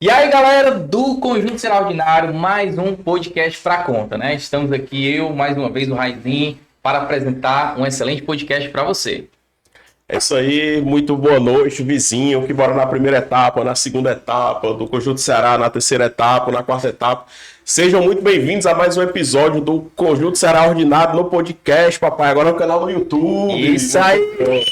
E aí, galera do Conjunto Extraordinário, mais um podcast para conta, né? Estamos aqui, eu, mais uma vez, no Raizinho, para apresentar um excelente podcast para você. É isso aí, muito boa noite, vizinho, que bora na primeira etapa, na segunda etapa, do Conjunto Ceará, na terceira etapa, na quarta etapa. Sejam muito bem-vindos a mais um episódio do Conjunto Ceará Ordinário no podcast, papai, agora no canal do YouTube. Isso aí!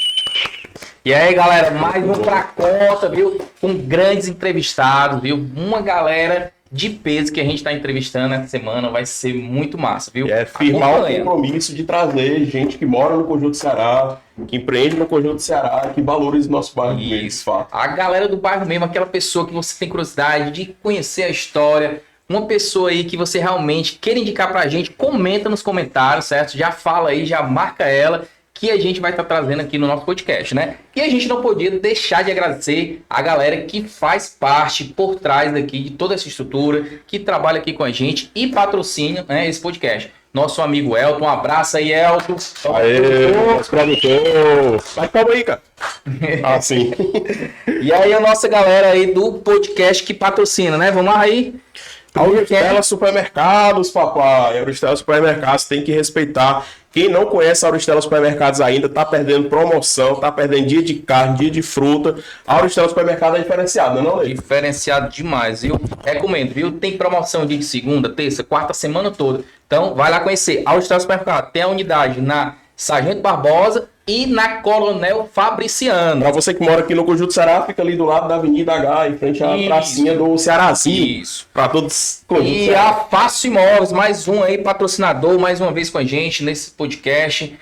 E aí, galera, mais um pra conta, viu? Com grandes entrevistados, viu? Uma galera de peso que a gente tá entrevistando essa semana, vai ser muito massa, viu? É firmar o compromisso de trazer gente que mora no Conjunto Ceará, que empreende no Conjunto Ceará, que valoriza o nosso bairro. Isso, a galera do bairro mesmo, aquela pessoa que você tem curiosidade de conhecer a história, uma pessoa aí que você realmente quer indicar pra gente, comenta nos comentários, certo? Já fala aí, já marca ela, que a gente vai estar trazendo aqui no nosso podcast, né? E a gente não podia deixar de agradecer a galera que faz parte por trás daqui de toda essa estrutura, que trabalha aqui com a gente e patrocina, né, esse podcast. Nosso amigo Elton, um abraço aí, Elton. Aê, nosso produtor. Vai, calma aí, cara. Ah, sim. E aí a nossa galera aí do podcast que patrocina, né? Vamos lá aí. Auristela Supermercados, papai. Auristela Supermercados tem que respeitar. Quem não conhece a Auristela Supermercados ainda, tá perdendo promoção, tá perdendo dia de carne, dia de fruta. A Auristela Supermercados é diferenciada, não é? Diferenciado demais, viu? Recomendo, viu? Tem promoção dia de segunda, terça, quarta, semana toda. Então, vai lá conhecer. A Auristela Supermercados tem a unidade na Sargento Barbosa e na Coronel Fabriciano. Para você que mora aqui no Conjunto Ceará, fica ali do lado da Avenida H, em frente à pracinha do Cearazinho. Isso. Para todos. E a Fácil Imóveis, mais um aí, patrocinador, mais uma vez com a gente nesse podcast.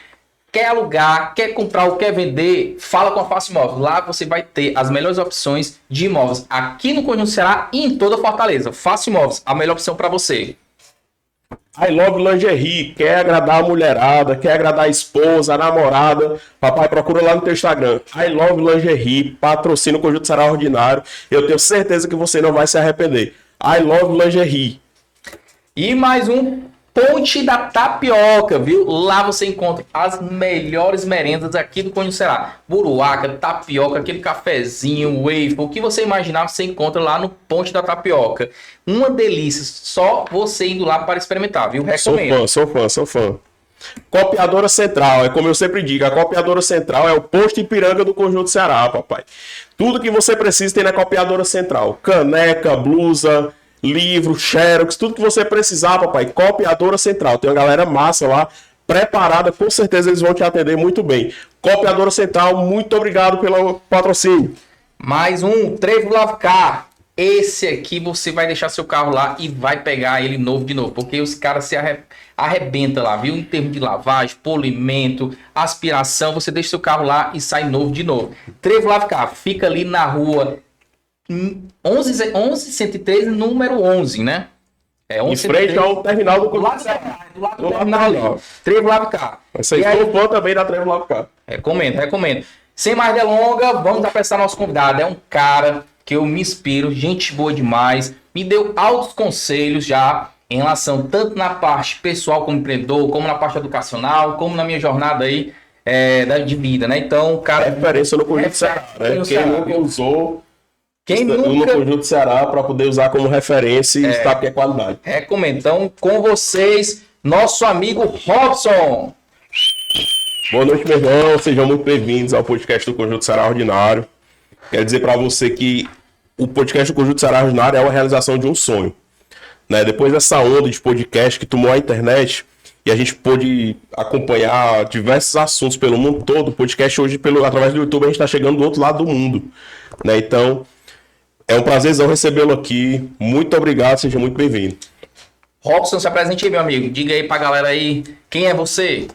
Quer alugar, quer comprar ou quer vender, fala com a Fácil Imóveis. Lá você vai ter as melhores opções de imóveis aqui no Conjunto Ceará e em toda a Fortaleza. Fácil Imóveis, a melhor opção para você. I Love Lingerie, quer agradar a mulherada, quer agradar a esposa, a namorada, papai, procura lá no teu Instagram. I Love Lingerie, patrocina o Conjunto Ceará Ordinário. Eu tenho certeza que você não vai se arrepender. I Love Lingerie. E mais um Ponte da Tapioca, viu? Lá você encontra as melhores merendas aqui do Conjunto Ceará. Buruaca, tapioca, aquele cafezinho, waffle, o que você imaginar você encontra lá no Ponte da Tapioca. Uma delícia, só você indo lá para experimentar, viu? Recomendo. Sou fã. Copiadora Central, é como eu sempre digo, a Copiadora Central é o posto Ipiranga do Conjunto Ceará, papai. Tudo que você precisa tem na Copiadora Central. Caneca, blusa, livro, xerox, tudo que você precisar, papai. Copiadora Central. Tem uma galera massa lá, preparada, com certeza eles vão te atender muito bem. Copiadora Central, muito obrigado pelo patrocínio. Mais um Trevo Lavacar. Esse aqui você vai deixar seu carro lá e vai pegar ele novo de novo, porque os caras se arrebentam lá, viu? Em termos de lavagem, polimento, aspiração, você deixa seu carro lá e sai novo de novo. Trevo Lavacar fica ali na rua 1113, número 11, né? É 11, em frente ao terminal do lado do terminal ali. Trevo Lavacar. Essa aí sou fã também da Trevo Lavacar. Recomendo. Sem mais delongas, vamos apresentar nosso convidado. É um cara que eu me inspiro, gente boa demais, me deu altos conselhos já em relação tanto na parte pessoal como empreendedor, como na parte educacional, como na minha jornada aí de vida, né? Então, cara... Referência no Conjunto Ceará, né? Quem nunca usou no Conjunto Ceará para poder usar como referência e estar que é qualidade. Recomendo. Então, com vocês, nosso amigo Robson. Boa noite, meu irmão. Sejam muito bem-vindos ao podcast do Conjunto Ceará Ordinário. Quero dizer para você que o podcast do Conjunto Ceará Ordinário é uma realização de um sonho. Né? Depois dessa onda de podcast que tomou a internet e a gente pôde acompanhar diversos assuntos pelo mundo todo, o podcast hoje, através do YouTube, a gente está chegando do outro lado do mundo. Né? Então, é um prazerzão recebê-lo aqui. Muito obrigado, seja muito bem-vindo. Robson, se apresente aí, meu amigo. Diga aí pra galera aí, quem é você?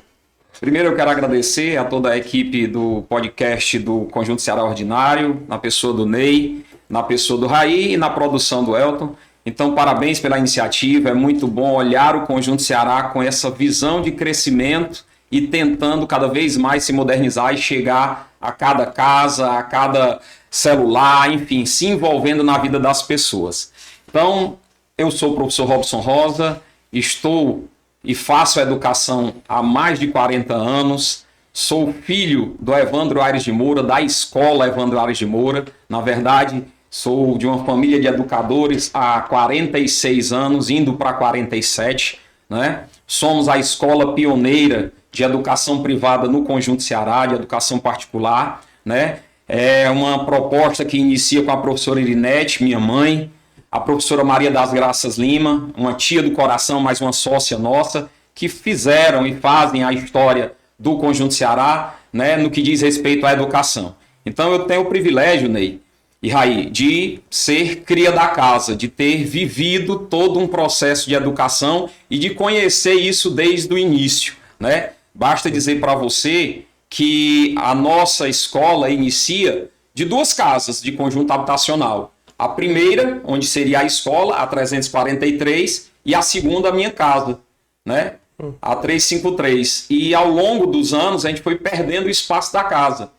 Primeiro eu quero agradecer a toda a equipe do podcast do Conjunto Ceará Ordinário, na pessoa do Ney, na pessoa do Raí e na produção do Elton. Então, parabéns pela iniciativa, é muito bom olhar o Conjunto Ceará com essa visão de crescimento e tentando cada vez mais se modernizar e chegar a cada casa, a cada celular, enfim, se envolvendo na vida das pessoas. Então, eu sou o professor Robson Rosa, estou e faço educação há mais de 40 anos, sou filho do Evandro Aires de Moura, da escola Evandro Aires de Moura. Na verdade, Sou de uma família de educadores há 46 anos, indo para 47, né? Somos a escola pioneira de educação privada no Conjunto Ceará, de educação particular, né? É uma proposta que inicia com a professora Irinete, minha mãe, a professora Maria das Graças Lima, uma tia do coração, mas uma sócia nossa, que fizeram e fazem a história do Conjunto Ceará, né, no que diz respeito à educação. Então eu tenho o privilégio, Ney e Raí, de ser cria da casa, de ter vivido todo um processo de educação e de conhecer isso desde o início, né? Basta dizer para você que a nossa escola inicia de duas casas de conjunto habitacional. A primeira, onde seria a escola, a 343, e a segunda, a minha casa, né? A 353. E ao longo dos anos, a gente foi perdendo o espaço da casa.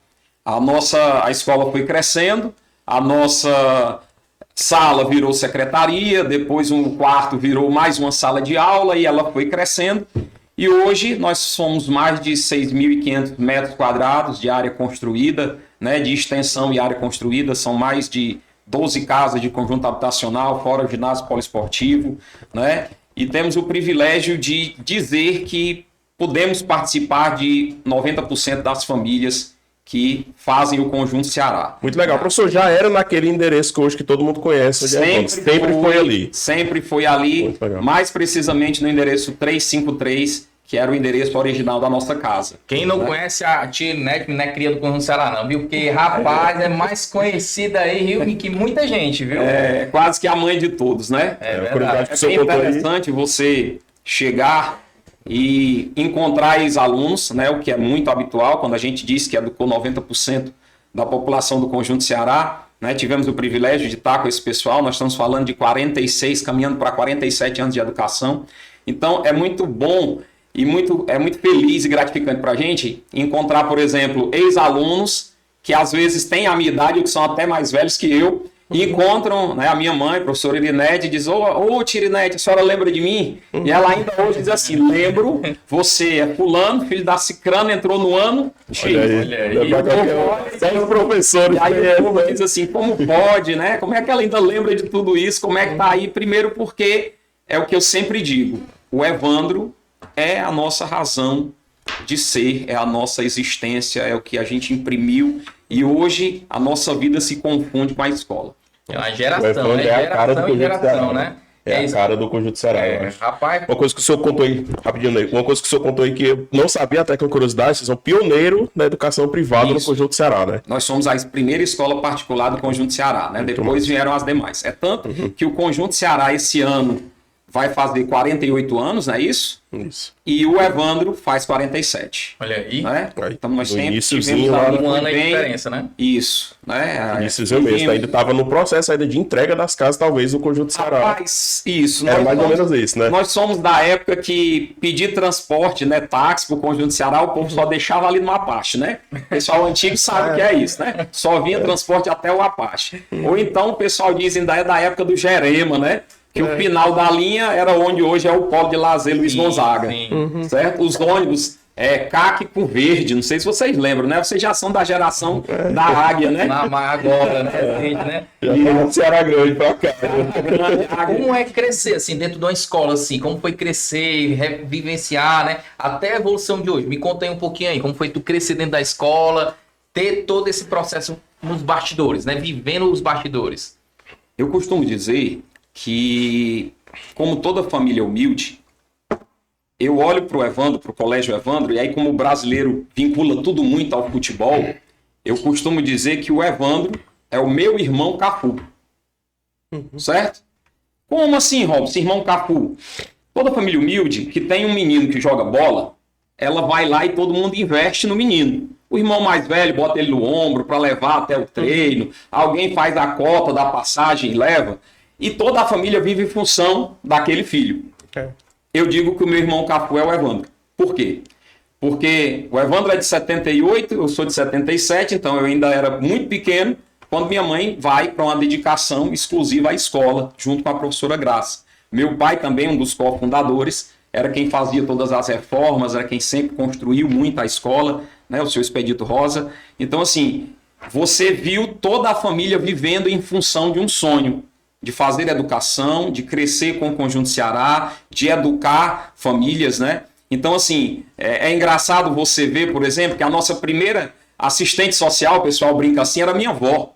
A escola foi crescendo, a nossa sala virou secretaria, depois um quarto virou mais uma sala de aula e ela foi crescendo. E hoje nós somos mais de 6.500 metros quadrados de área construída, né? De extensão e área construída, são mais de 12 casas de conjunto habitacional, fora o ginásio poliesportivo, né? E temos o privilégio de dizer que podemos participar de 90% das famílias que fazem o Conjunto Ceará. Muito legal. O professor já era naquele endereço que hoje que todo mundo conhece. Sempre foi ali. Sempre foi ali, mais precisamente no endereço 353, que era o endereço original da nossa casa. Quem não conhece a tia Irinete, não é cria do Conjunto Ceará não, viu? Porque, rapaz, é mais conhecida aí, viu, que muita gente, viu? É quase que a mãe de todos, né? É bem interessante você chegar e encontrar ex-alunos, né? O que é muito habitual, quando a gente diz que educou 90% da população do Conjunto Ceará, né? Tivemos o privilégio de estar com esse pessoal, nós estamos falando de 46, caminhando para 47 anos de educação. Então, é muito bom e é muito feliz e gratificante para a gente encontrar, por exemplo, ex-alunos que às vezes têm a minha idade ou que são até mais velhos que eu, e encontram, né, a minha mãe, a professora Irinete, e diz: ô tia Irinete, a senhora lembra de mim? E ela ainda hoje diz assim: lembro, você é fulano, filho da Cicrana, entrou no ano X. Olha aí. São os professores. E aí o povo diz assim: como pode, né? Como é que ela ainda lembra de tudo isso? Como é que tá aí? Primeiro porque é o que eu sempre digo, o Evandro é a nossa razão de ser, é a nossa existência, é o que a gente imprimiu, e hoje a nossa vida se confunde com a escola. É uma geração, né? É a cara do Conjunto Ceará, né? É a cara do Conjunto Ceará. Rapaz, uma coisa que o senhor contou aí, rapidinho aí, uma coisa que o senhor contou aí que eu não sabia, até com curiosidade, vocês são pioneiro na educação privada no Conjunto Ceará, né? Nós somos a primeira escola particular do Conjunto Ceará, né? Depois vieram as demais. É tanto que o Conjunto Ceará esse ano vai fazer 48 anos, não é isso? Isso. E o Evandro faz 47. Olha aí. Né? Então nós sempre tivemos um ano de diferença, né? Isso. Né? Iníciozinho mesmo. Ainda estava no processo ainda de entrega das casas, talvez, do Conjunto Ceará. Rapaz, isso. Era mais ou menos isso, né? Nós somos da época que pedir transporte, né, táxi para o Conjunto Ceará, o povo só deixava ali no Apache, né? O pessoal antigo sabe o que é isso, né? Só vinha transporte até o Apache. Ou então o pessoal diz ainda é da época do Jerema, né? Que o final da linha era onde hoje é o polo de lazer Luiz Gonzaga. Certo? Os ônibus caque com verde, não sei se vocês lembram, né? Vocês já são da geração da Águia, né? Agora, né? Já foi no Ceará Grande pra cá. Como é crescer, assim, dentro de uma escola, assim? Como foi crescer, vivenciar, né? Até a evolução de hoje. Me conta aí um pouquinho aí, como foi tu crescer dentro da escola, ter todo esse processo nos bastidores, né? Vivendo os bastidores. Eu costumo dizer que, como toda família humilde, eu olho para o Evandro, para o Colégio Evandro, e aí como o brasileiro vincula tudo muito ao futebol, eu costumo dizer que o Evandro é o meu irmão Cafu. Certo? Como assim, Robson, irmão Cafu? Toda família humilde que tem um menino que joga bola, ela vai lá e todo mundo investe no menino. O irmão mais velho bota ele no ombro para levar até o treino, alguém faz a cota da passagem e leva. E toda a família vive em função daquele filho. Eu digo que o meu irmão Cafu é o Evandro. Por quê? Porque o Evandro é de 78, eu sou de 77, então eu ainda era muito pequeno, quando minha mãe vai para uma dedicação exclusiva à escola, junto com a professora Graça. Meu pai também, um dos cofundadores, era quem fazia todas as reformas, era quem sempre construiu muito a escola, né, o seu Expedito Rosa. Então, assim, você viu toda a família vivendo em função de um sonho, de fazer educação, de crescer com o Conjunto Ceará, de educar famílias, né? Então, assim, é engraçado você ver, por exemplo, que a nossa primeira assistente social, o pessoal brinca assim, era minha avó.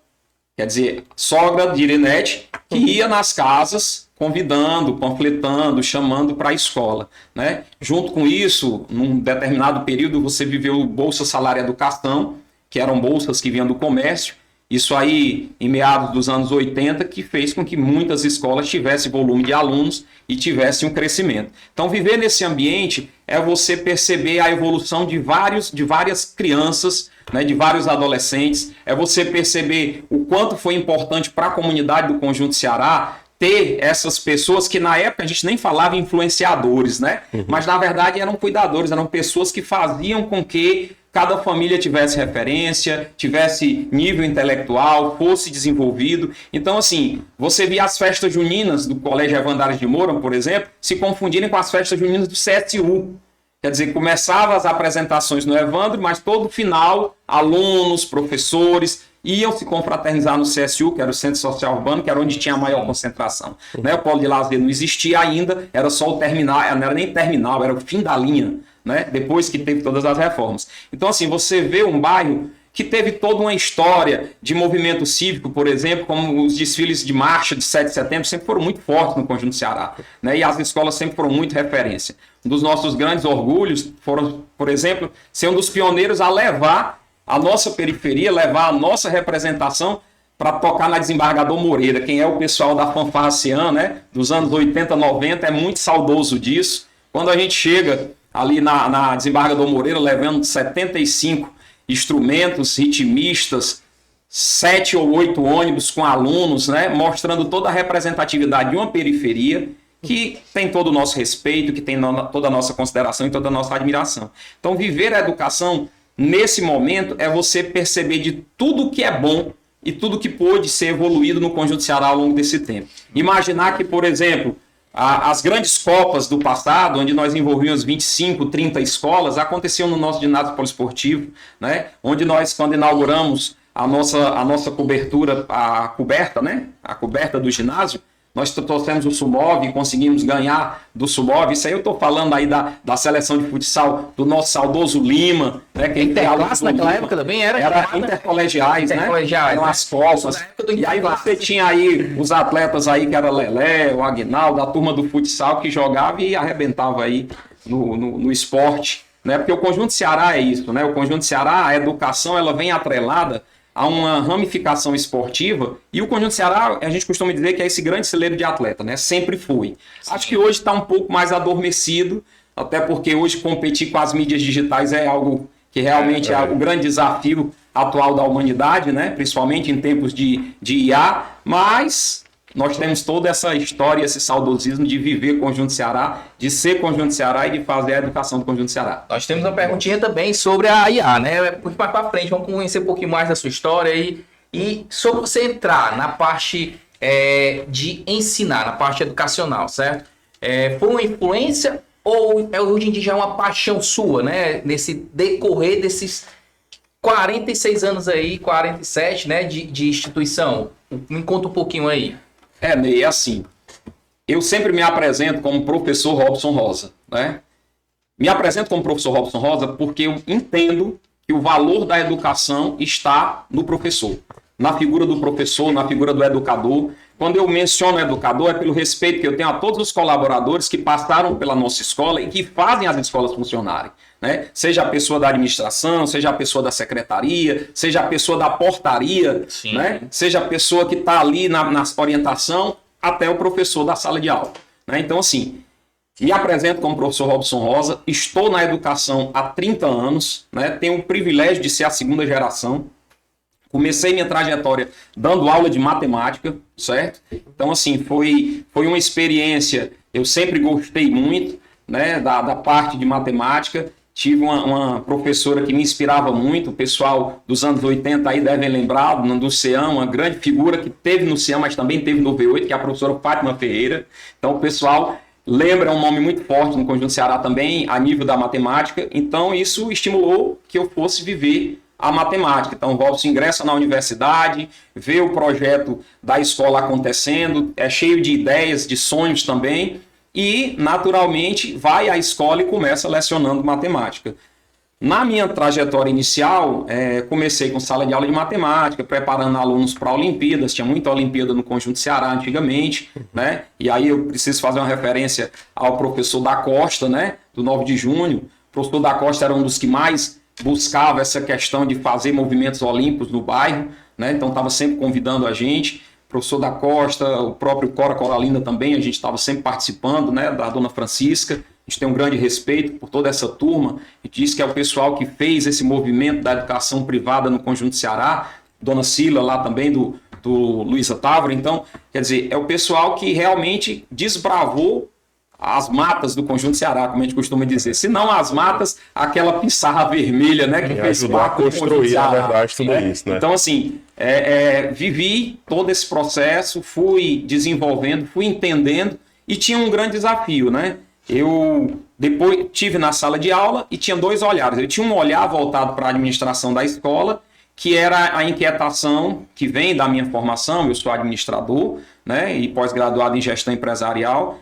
Quer dizer, sogra de Irenete, que ia nas casas convidando, panfletando, chamando para a escola, né? Junto com isso, num determinado período, você viveu o Bolsa Salário Educação, que eram bolsas que vinham do comércio. Isso aí, em meados dos anos 80, que fez com que muitas escolas tivessem volume de alunos e tivessem um crescimento. Então, viver nesse ambiente é você perceber a evolução de várias crianças, né, de vários adolescentes, é você perceber o quanto foi importante para a comunidade do Conjunto Ceará ter essas pessoas que na época a gente nem falava influenciadores, né? Mas na verdade eram cuidadores, eram pessoas que faziam com que cada família tivesse referência, tivesse nível intelectual, fosse desenvolvido. Então, assim, você via as festas juninas do Colégio Evandário de Moura, por exemplo, se confundirem com as festas juninas do CSU. Quer dizer, começavam as apresentações no Evandro, mas todo final, alunos, professores iam se confraternizar no CSU, que era o Centro Social Urbano, que era onde tinha a maior concentração. Né? O polo de lazer não existia ainda, era só o terminal, não era nem terminal, era o fim da linha, né? Depois que teve todas as reformas. Então, assim, você vê um bairro que teve toda uma história de movimento cívico, por exemplo, como os desfiles de marcha de 7 de setembro sempre foram muito fortes no Conjunto Ceará, né? E as escolas sempre foram muito referência. Um dos nossos grandes orgulhos foram, por exemplo, ser um dos pioneiros a levar a nossa periferia, levar a nossa representação para tocar na Desembargador Moreira. Quem é o pessoal da fanfarra Cian, né? Dos anos 80, 90, é muito saudoso disso. Quando a gente chega ali na Desembargador Moreira, levando 75 instrumentos, ritmistas, 7 ou 8 ônibus com alunos, né? Mostrando toda a representatividade de uma periferia que tem todo o nosso respeito, que tem toda a nossa consideração e toda a nossa admiração. Então, viver a educação nesse momento é você perceber de tudo que é bom e tudo que pôde ser evoluído no Conjunto Ceará ao longo desse tempo. Imaginar que, por exemplo, as grandes copas do passado, onde nós envolvíamos 25, 30 escolas, aconteciam no nosso ginásio poliesportivo, né? Onde nós, quando inauguramos a nossa cobertura, a coberta do ginásio, nós trouxemos o Sumov e conseguimos ganhar do Sumov. Isso aí eu estou falando aí da seleção de futsal do nosso saudoso Lima. Né, que Interclasse naquela época também era intercolegiais, né? Eram as copas. E aí você tinha aí os atletas aí que era Lelé, o Aguinaldo, a turma do futsal que jogava e arrebentava aí no esporte. Né? Porque o Conjunto Ceará é isso, né? O Conjunto Ceará, a educação, ela vem atrelada a uma ramificação esportiva, e o Conjunto Ceará, a gente costuma dizer que é esse grande celeiro de atleta, né? Sempre foi. Acho que hoje está um pouco mais adormecido, até porque hoje competir com as mídias digitais é algo que realmente é o grande desafio atual da humanidade, né? Principalmente em tempos de IA, mas nós temos toda essa história, esse saudosismo de viver Conjunto Ceará, de ser Conjunto Ceará e de fazer a educação do Conjunto Ceará. Nós temos uma perguntinha também sobre a IA, né? Um pouco mais para frente, vamos conhecer um pouquinho mais da sua história e sobre você entrar na parte de ensinar, na parte educacional, certo? Foi uma influência ou hoje em dia já é uma paixão sua, né? Nesse decorrer desses 46 anos aí, 47, né? De instituição. Me conta um pouquinho aí. Ney, é assim, eu sempre me apresento como professor Robson Rosa, né? Me apresento como professor Robson Rosa porque eu entendo que o valor da educação está no professor, na figura do professor, na figura do educador. Quando eu menciono educador é pelo respeito que eu tenho a todos os colaboradores que passaram pela nossa escola e que fazem as escolas funcionarem, né? Seja a pessoa da administração, seja a pessoa da secretaria, seja a pessoa da portaria, né? Seja a pessoa que está ali na orientação, até o professor da sala de aula, né? Então, assim, me apresento como professor Robson Rosa, estou na educação há 30 anos, né? Tenho o privilégio de ser a segunda geração. Comecei minha trajetória dando aula de matemática, certo? Então, assim, foi uma experiência, eu sempre gostei muito, né, da parte de matemática. Tive uma professora que me inspirava muito, o pessoal dos anos 80 aí devem lembrar, do CEAM, uma grande figura que teve no CEAM, mas também teve no V8, que é a professora Fátima Ferreira. Então, o pessoal lembra, é um nome muito forte no Conjunto Ceará também, a nível da matemática. Então, isso estimulou que eu fosse viver a matemática. Então, o Robson ingressa na universidade, vê o projeto da escola acontecendo, é cheio de ideias, de sonhos também, e, naturalmente, vai à escola e começa lecionando matemática. Na minha trajetória inicial, comecei com sala de aula de matemática, preparando alunos para Olimpíadas, tinha muita Olimpíada no Conjunto Ceará antigamente, né? E aí eu preciso fazer uma referência ao professor da Costa, né? Do 9 de junho. O professor da Costa era um dos que mais buscava essa questão de fazer movimentos olímpicos no bairro, né? Então estava sempre convidando a gente. O professor da Costa, o próprio Cora Coralina também, a gente estava sempre participando, né? Da Dona Francisca. A gente tem um grande respeito por toda essa turma. A gente diz que é o pessoal que fez esse movimento da educação privada no Conjunto Ceará. Dona Cila lá também, do Luísa Távora. Então, quer dizer, é o pessoal que realmente desbravou as matas do Conjunto Ceará, como a gente costuma dizer. Se não as matas, aquela pissarra vermelha, né? Que fez ajudou a construir, na verdade, tudo isso, né? Então, assim, vivi todo esse processo, fui desenvolvendo, fui entendendo e tinha um grande desafio, né? Eu depois tive na sala de aula e tinha dois olhares. Eu tinha um olhar voltado para a administração da escola, que era a inquietação que vem da minha formação. Eu sou administrador, né, e pós-graduado em gestão empresarial,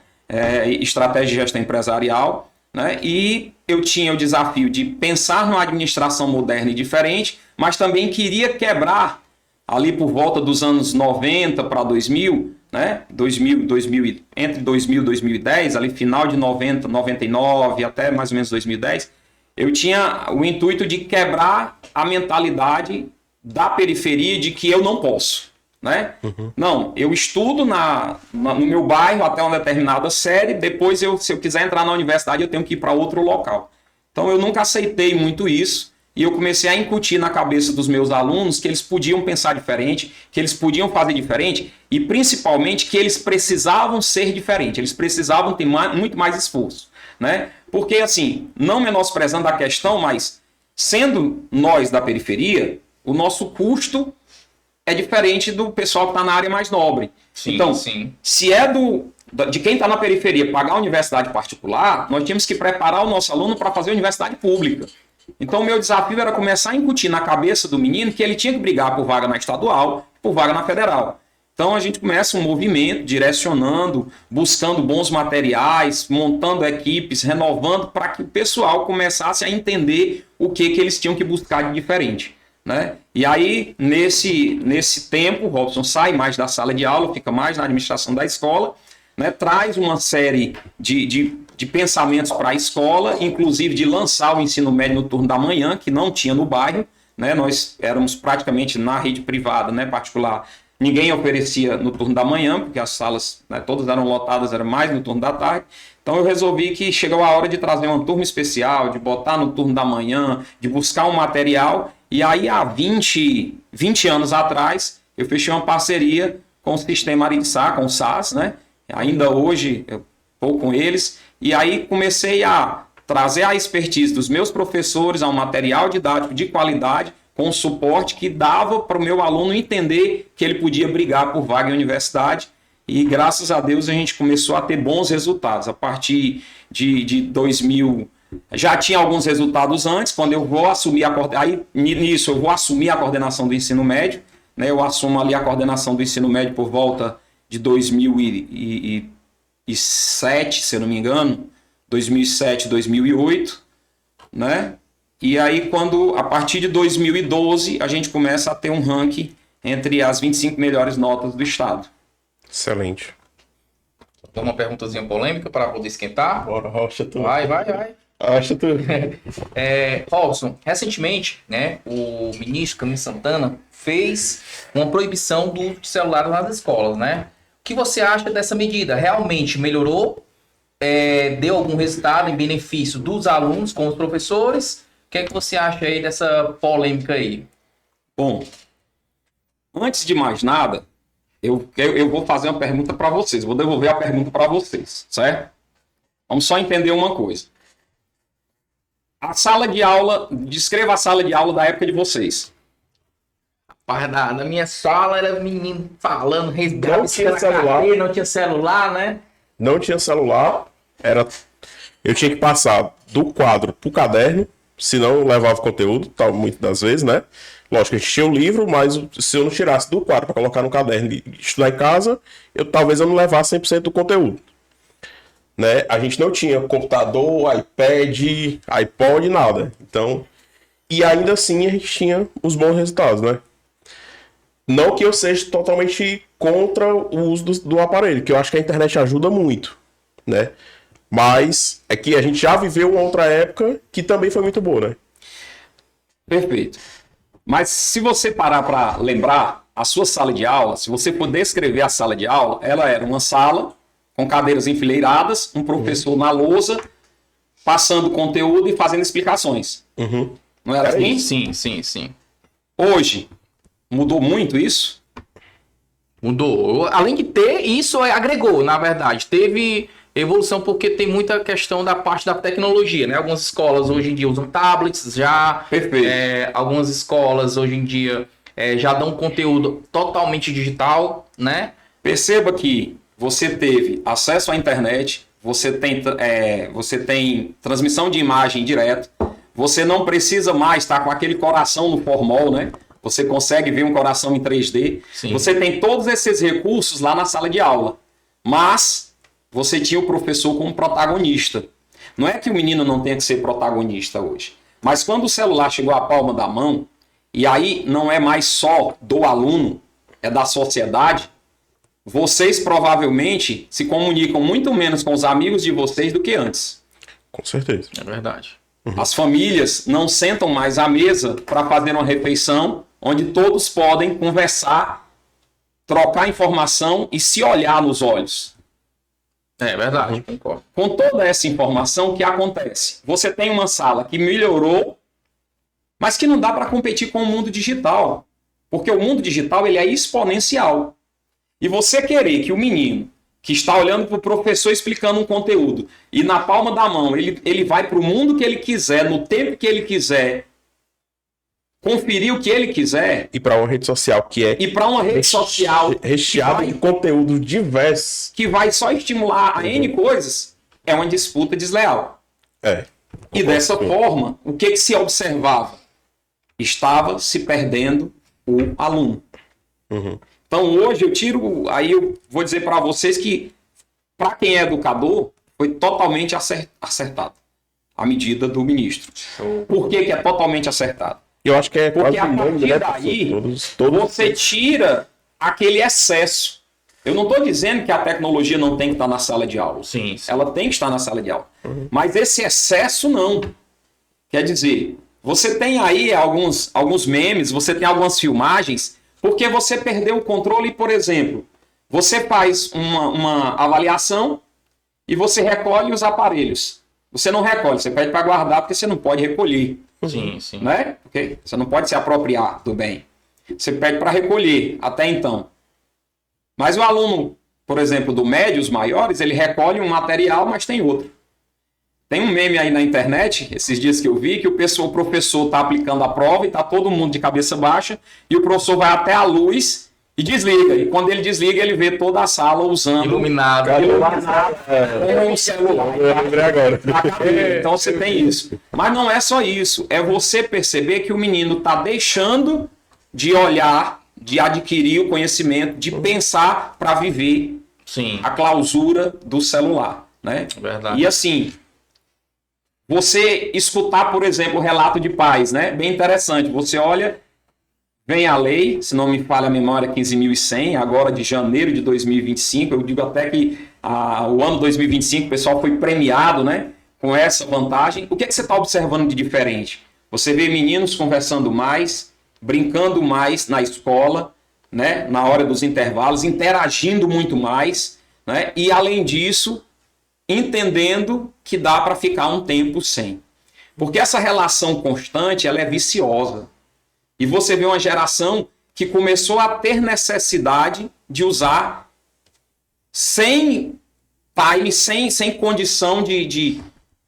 estratégia de gestão empresarial, né, e eu tinha o desafio de pensar numa administração moderna e diferente, mas também queria quebrar ali por volta dos anos 90 para 2000, né? Entre 2000 e 2010, ali final de 90, 99 até mais ou menos 2010, eu tinha o intuito de quebrar a mentalidade da periferia de que eu não posso, né? Não, eu estudo no meu bairro até uma determinada série, depois se eu quiser entrar na universidade eu tenho que ir para outro local. Então eu nunca aceitei muito isso. E eu comecei a incutir na cabeça dos meus alunos que eles podiam pensar diferente, que eles podiam fazer diferente e, principalmente, que eles precisavam ser diferentes, eles precisavam ter muito mais esforço, né? Porque, assim, não menosprezando a questão, mas sendo nós da periferia, o nosso custo é diferente do pessoal que está na área mais nobre. Sim, então, sim. Se é de quem está na periferia pagar a universidade particular, nós tínhamos que preparar o nosso aluno para fazer a universidade pública. Então, o meu desafio era começar a incutir na cabeça do menino que ele tinha que brigar por vaga na estadual, por vaga na federal. Então, a gente começa um movimento direcionando, buscando bons materiais, montando equipes, renovando para que o pessoal começasse a entender o que eles tinham que buscar de diferente, né? E aí, nesse tempo, o Robson sai mais da sala de aula, fica mais na administração da escola, né? Traz uma série de pensamentos para a escola, inclusive de lançar o ensino médio no turno da manhã, que não tinha no bairro, né? Nós éramos praticamente na rede privada, né, particular. Ninguém oferecia no turno da manhã, porque as salas, né, todas eram lotadas, era mais no turno da tarde. Então eu resolvi que chegou a hora de trazer uma turma especial, de botar no turno da manhã, de buscar um material. E aí há 20 anos atrás, eu fechei uma parceria com o Sistema Ariçá, com o SAS, né? Ainda hoje eu estou com eles. E aí comecei a trazer a expertise dos meus professores a um material didático de qualidade, com suporte que dava para o meu aluno entender que ele podia brigar por vaga em universidade. E graças a Deus a gente começou a ter bons resultados. A partir de 2000, já tinha alguns resultados antes, quando eu vou assumir nisso eu vou assumir a coordenação do ensino médio, né? Eu assumo ali a coordenação do ensino médio por volta de 2007, se eu não me engano, 2007, 2008, né? E aí, a partir de 2012, a gente começa a ter um ranking entre as 25 melhores notas do estado. Excelente. Então, uma perguntazinha polêmica para poder esquentar. Bora, Rocha, tu. Vai. Rocha, tu. Robson, recentemente, né, o ministro Camilo Santana fez uma proibição do uso de celulares nas escolas, né? O que você acha dessa medida? Realmente melhorou? Deu algum resultado em benefício dos alunos com os professores? O que é que você acha aí dessa polêmica aí? Bom, antes de mais nada, eu vou fazer uma pergunta para vocês. Vou devolver a pergunta para vocês, certo? Vamos só entender uma coisa. A sala de aula, descreva a sala de aula da época de vocês. Na minha sala era menino falando, Não tinha celular. Não tinha celular, né? Não tinha celular. Eu tinha que passar do quadro pro caderno, se não levava conteúdo, tal, muitas das vezes, né? Lógico, a gente tinha o livro, mas se eu não tirasse do quadro para colocar no caderno e estudar em casa, talvez eu não levasse 100% do conteúdo. Né? A gente não tinha computador, iPad, iPod, nada. Então, e ainda assim a gente tinha os bons resultados, né? Não que eu seja totalmente contra o uso do aparelho, que eu acho que a internet ajuda muito, né? Mas é que a gente já viveu uma outra época que também foi muito boa, né? Perfeito. Mas se você parar para lembrar a sua sala de aula, se você for descrever a sala de aula, ela era uma sala com cadeiras enfileiradas, um professor na lousa, passando conteúdo e fazendo explicações. Não era assim? Sim. Hoje, mudou muito isso? Mudou. Além de ter, isso agregou, na verdade. Teve evolução porque tem muita questão da parte da tecnologia, né? Algumas escolas hoje em dia usam tablets já. Perfeito. Algumas escolas hoje em dia já dão conteúdo totalmente digital, né? Perceba que você teve acesso à internet, você tem transmissão de imagem direto, você não precisa mais estar com aquele coração no formol, né? Você consegue ver um coração em 3D. Sim. Você tem todos esses recursos lá na sala de aula. Mas você tinha o professor como protagonista. Não é que o menino não tenha que ser protagonista hoje. Mas quando o celular chegou à palma da mão, e aí não é mais só do aluno, é da sociedade, vocês provavelmente se comunicam muito menos com os amigos de vocês do que antes. Com certeza. É verdade. As famílias não sentam mais à mesa para fazer uma refeição onde todos podem conversar, trocar informação e se olhar nos olhos. É verdade, concordo. Com toda essa informação, o que acontece? Você tem uma sala que melhorou, mas que não dá para competir com o mundo digital. Porque o mundo digital ele é exponencial. E você querer que o menino que está olhando para o professor explicando um conteúdo e na palma da mão ele vai para o mundo que ele quiser, no tempo que ele quiser, conferir o que ele quiser. E para uma rede social que é... E para uma rede social recheada de conteúdo diverso. que vai só estimular a N coisas, é uma disputa desleal. E dessa forma, o que se observava? Estava se perdendo o aluno. Então hoje eu vou dizer para vocês que, para quem é educador, foi totalmente acertado a medida do ministro. Por que é totalmente acertado? Eu acho que é Porque quase a unânime, partir né, daí, todos você tira aquele excesso. Eu não estou dizendo que a tecnologia não tem que estar na sala de aula. Sim. Ela tem que estar na sala de aula. Mas esse excesso não. Quer dizer, você tem aí alguns memes, você tem algumas filmagens, porque você perdeu o controle, por exemplo, você faz uma avaliação e você recolhe os aparelhos. Você não recolhe, você pede para guardar porque você não pode recolher. Sim. Né? Porque você não pode se apropriar do bem. Você pede para recolher, até então. Mas o aluno, por exemplo, do médio, os maiores, ele recolhe um material, mas tem outro. Tem um meme aí na internet, esses dias que eu vi, que o professor está aplicando a prova e está todo mundo de cabeça baixa, e o professor vai até a luz e desliga. E quando ele desliga, ele vê toda a sala usando... Iluminado. Com o celular. Eu lembrei agora. Então você tem isso. Mas não é só isso. É você perceber que o menino está deixando de olhar, de adquirir o conhecimento, de pensar para viver a clausura do celular. Né? Verdade. E assim, você escutar, por exemplo, o relato de pais, né? Bem interessante. Você olha, vem a lei, se não me falha a memória, 15.100, agora de janeiro de 2025. Eu digo até que o ano 2025 o pessoal foi premiado, né? Com essa vantagem. O que você está observando de diferente? Você vê meninos conversando mais, brincando mais na escola, né? Na hora dos intervalos, interagindo muito mais, né? E além disso, entendendo que dá para ficar um tempo sem. Porque essa relação constante, ela é viciosa. E você vê uma geração que começou a ter necessidade de usar sem time, sem condição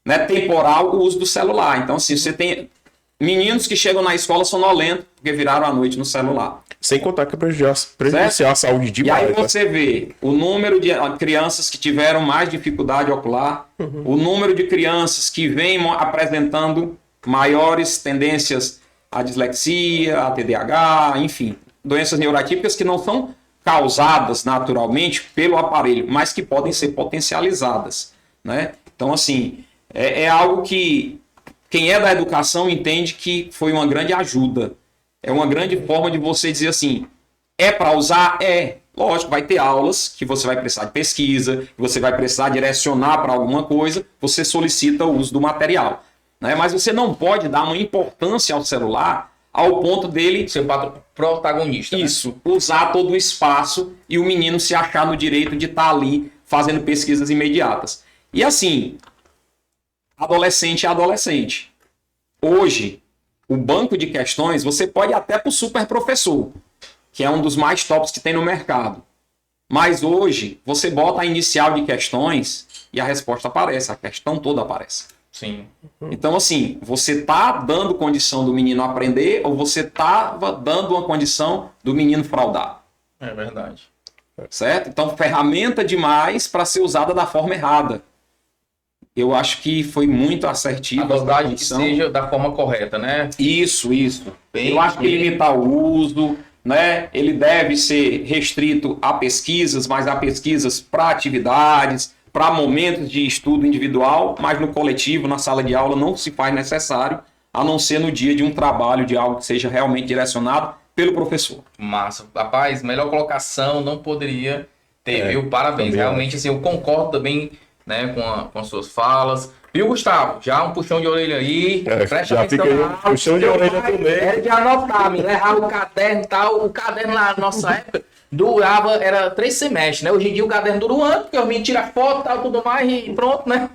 né, temporal o uso do celular. Então, assim, você tem meninos que chegam na escola sonolentos porque viraram a noite no celular. Sem contar que é prejudiciar a saúde demais. E aí você vê o número de crianças que tiveram mais dificuldade ocular, o número de crianças que vêm apresentando maiores tendências à dislexia, à TDAH, enfim, doenças neuroatípicas que não são causadas naturalmente pelo aparelho, mas que podem ser potencializadas, né? Então, assim, é algo que quem é da educação entende que foi uma grande ajuda. É uma grande forma de você dizer assim, é para usar? É. Lógico, vai ter aulas que você vai precisar de pesquisa, que você vai precisar direcionar para alguma coisa, você solicita o uso do material, né? Mas você não pode dar uma importância ao celular ao ponto dele Ser protagonista. isso, usar todo o espaço e o menino se achar no direito de estar ali fazendo pesquisas imediatas. E assim, adolescente é adolescente. Hoje, o banco de questões, você pode ir até para o super professor, que é um dos mais tops que tem no mercado. Mas hoje, você bota a inicial de questões e a resposta aparece, a questão toda aparece. Sim. Então, assim, você está dando condição do menino aprender ou você estava dando uma condição do menino fraudar? É verdade. Certo? Então, ferramenta demais para ser usada da forma errada. Eu acho que foi muito assertivo. A dosagem que seja da forma correta, né? Isso. Bem, Eu acho que limitar o uso, né? Ele deve ser restrito a pesquisas, mas a pesquisas para atividades, para momentos de estudo individual, mas no coletivo, na sala de aula, não se faz necessário, a não ser no dia de um trabalho, de algo que seja realmente direcionado pelo professor. Massa. Rapaz, melhor colocação não poderia ter, viu? Parabéns. Realmente, assim, eu concordo também, né, com as suas falas. Viu, Gustavo? Já um puxão de orelha aí. Presta já atenção. fica aí, puxão de orelha também. Era de anotar, me levar o caderno e tal. O caderno na nossa época durava, era 3 semestres, né? Hoje em dia o caderno dura 1 ano, porque os meninos tiram foto e tal, tudo mais e pronto, né?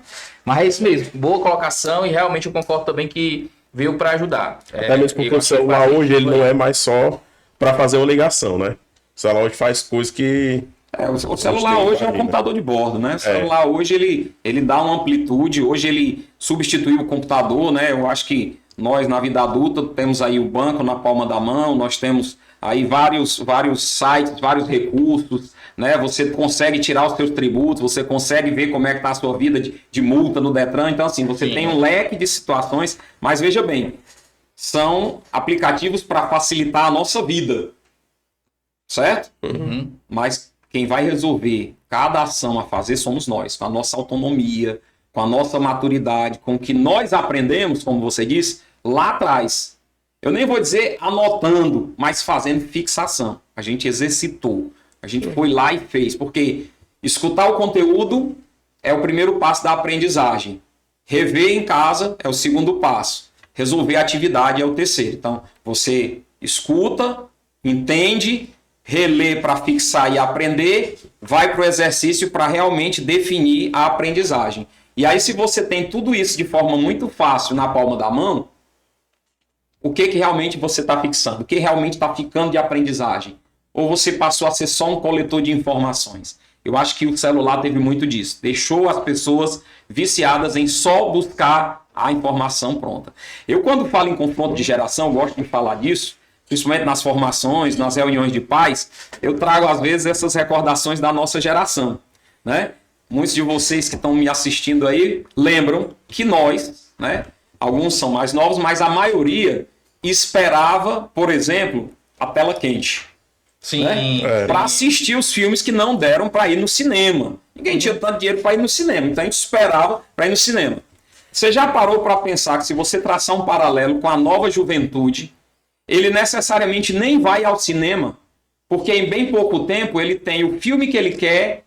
Mas é isso mesmo. Boa colocação e realmente eu concordo também que veio para ajudar. Até mesmo porque o celular hoje ele não é mais só para fazer uma ligação, né? O celular hoje faz coisas que... O celular hoje é um computador de bordo, né? O celular hoje ele dá uma amplitude, hoje ele substituiu o computador, né? Eu acho que nós na vida adulta temos aí o banco na palma da mão, nós temos aí vários sites, vários recursos, né? Você consegue tirar os seus tributos, você consegue ver como é que está a sua vida de multa no Detran. Então, assim, você tem um leque de situações, mas veja bem, são aplicativos para facilitar a nossa vida, certo? Uhum. Mas quem vai resolver cada ação a fazer somos nós, com a nossa autonomia, com a nossa maturidade, com o que nós aprendemos, como você disse, lá atrás. Eu nem vou dizer anotando, mas fazendo fixação. A gente exercitou. A gente foi lá e fez. Porque escutar o conteúdo é o primeiro passo da aprendizagem. Rever em casa é o segundo passo. Resolver a atividade é o terceiro. Então, você escuta, entende, relê para fixar e aprender, vai para o exercício para realmente definir a aprendizagem. E aí, se você tem tudo isso de forma muito fácil na palma da mão, o que realmente você está fixando? O que realmente está ficando de aprendizagem? Ou você passou a ser só um coletor de informações? Eu acho que o celular teve muito disso. Deixou as pessoas viciadas em só buscar a informação pronta. Eu, quando falo em confronto de geração, gosto de falar disso, principalmente nas formações, nas reuniões de pais, eu trago, às vezes, essas recordações da nossa geração, né? Muitos de vocês que estão me assistindo aí lembram que nós, né? Alguns são mais novos, mas a maioria esperava, por exemplo, a tela quente. Sim. Né? Para assistir os filmes que não deram para ir no cinema. Ninguém tinha tanto dinheiro para ir no cinema, então a gente esperava para ir no cinema. Você já parou para pensar que se você traçar um paralelo com a nova juventude, ele necessariamente nem vai ao cinema, porque em bem pouco tempo ele tem o filme que ele quer,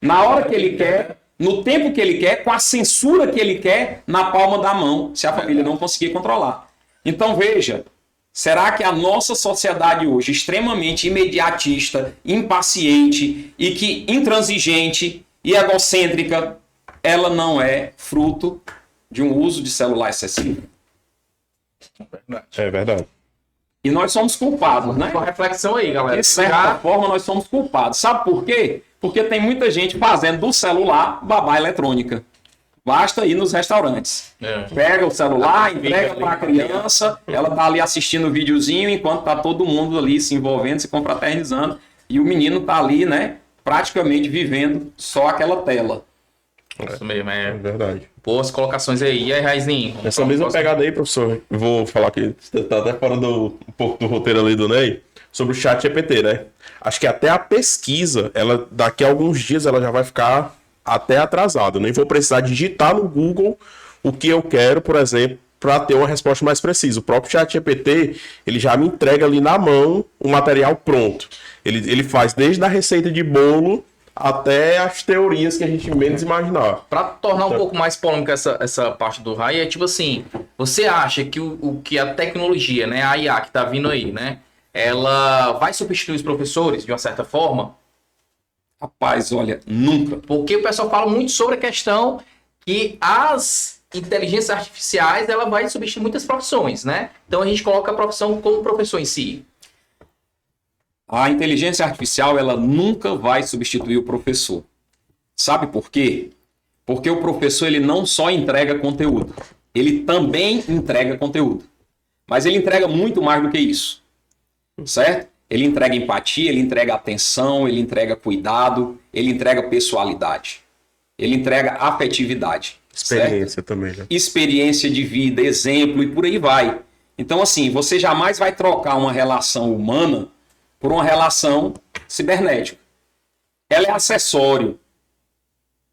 na hora que ele quer, no tempo que ele quer, com a censura que ele quer, na palma da mão, se a família não conseguir controlar. Então veja, será que a nossa sociedade hoje, extremamente imediatista, impaciente e que intransigente e egocêntrica, ela não é fruto de um uso de celular excessivo? É verdade. E nós somos culpados, né? Uma reflexão aí, galera. De certa forma, nós somos culpados. Sabe por quê? Porque tem muita gente fazendo do celular babá eletrônica. Basta ir nos restaurantes. Pega o celular, entrega para a criança, ela tá ali assistindo o videozinho, enquanto tá todo mundo ali se envolvendo, se confraternizando, e o menino tá ali, né, praticamente vivendo só aquela tela. Isso mesmo, É verdade. boas colocações aí. E aí, Raizinho? Essa mesma pegada aí, professor, eu vou falar que tá até fora um pouco do roteiro ali do Ney, sobre o chat GPT, né? Acho que até a pesquisa, ela daqui a alguns dias ela já vai ficar até atrasada. Eu nem vou precisar digitar no Google o que eu quero, por exemplo, para ter uma resposta mais precisa. O próprio chat GPT, ele já me entrega ali na mão o material pronto. Ele faz desde a receita de bolo até as teorias que a gente menos imaginar. Para tornar um pouco mais polêmica essa parte do Rai, é tipo assim, você acha que o que a tecnologia, né, a IA que tá vindo aí, né, ela vai substituir os professores de uma certa forma? Rapaz, olha, nunca. Porque o pessoal fala muito sobre a questão que as inteligências artificiais, ela vai substituir muitas profissões, né? Então a gente coloca a profissão como professor em si. A inteligência artificial, ela nunca vai substituir o professor. Sabe por quê? Porque o professor, ele não só entrega conteúdo, ele também entrega conteúdo. Mas ele entrega muito mais do que isso, certo? Ele entrega empatia, ele entrega atenção, ele entrega cuidado, ele entrega pessoalidade, ele entrega afetividade. Experiência certo? também, né? Experiência de vida, exemplo e por aí vai. Então, assim, você jamais vai trocar uma relação humana por uma relação cibernética. Ela é acessório.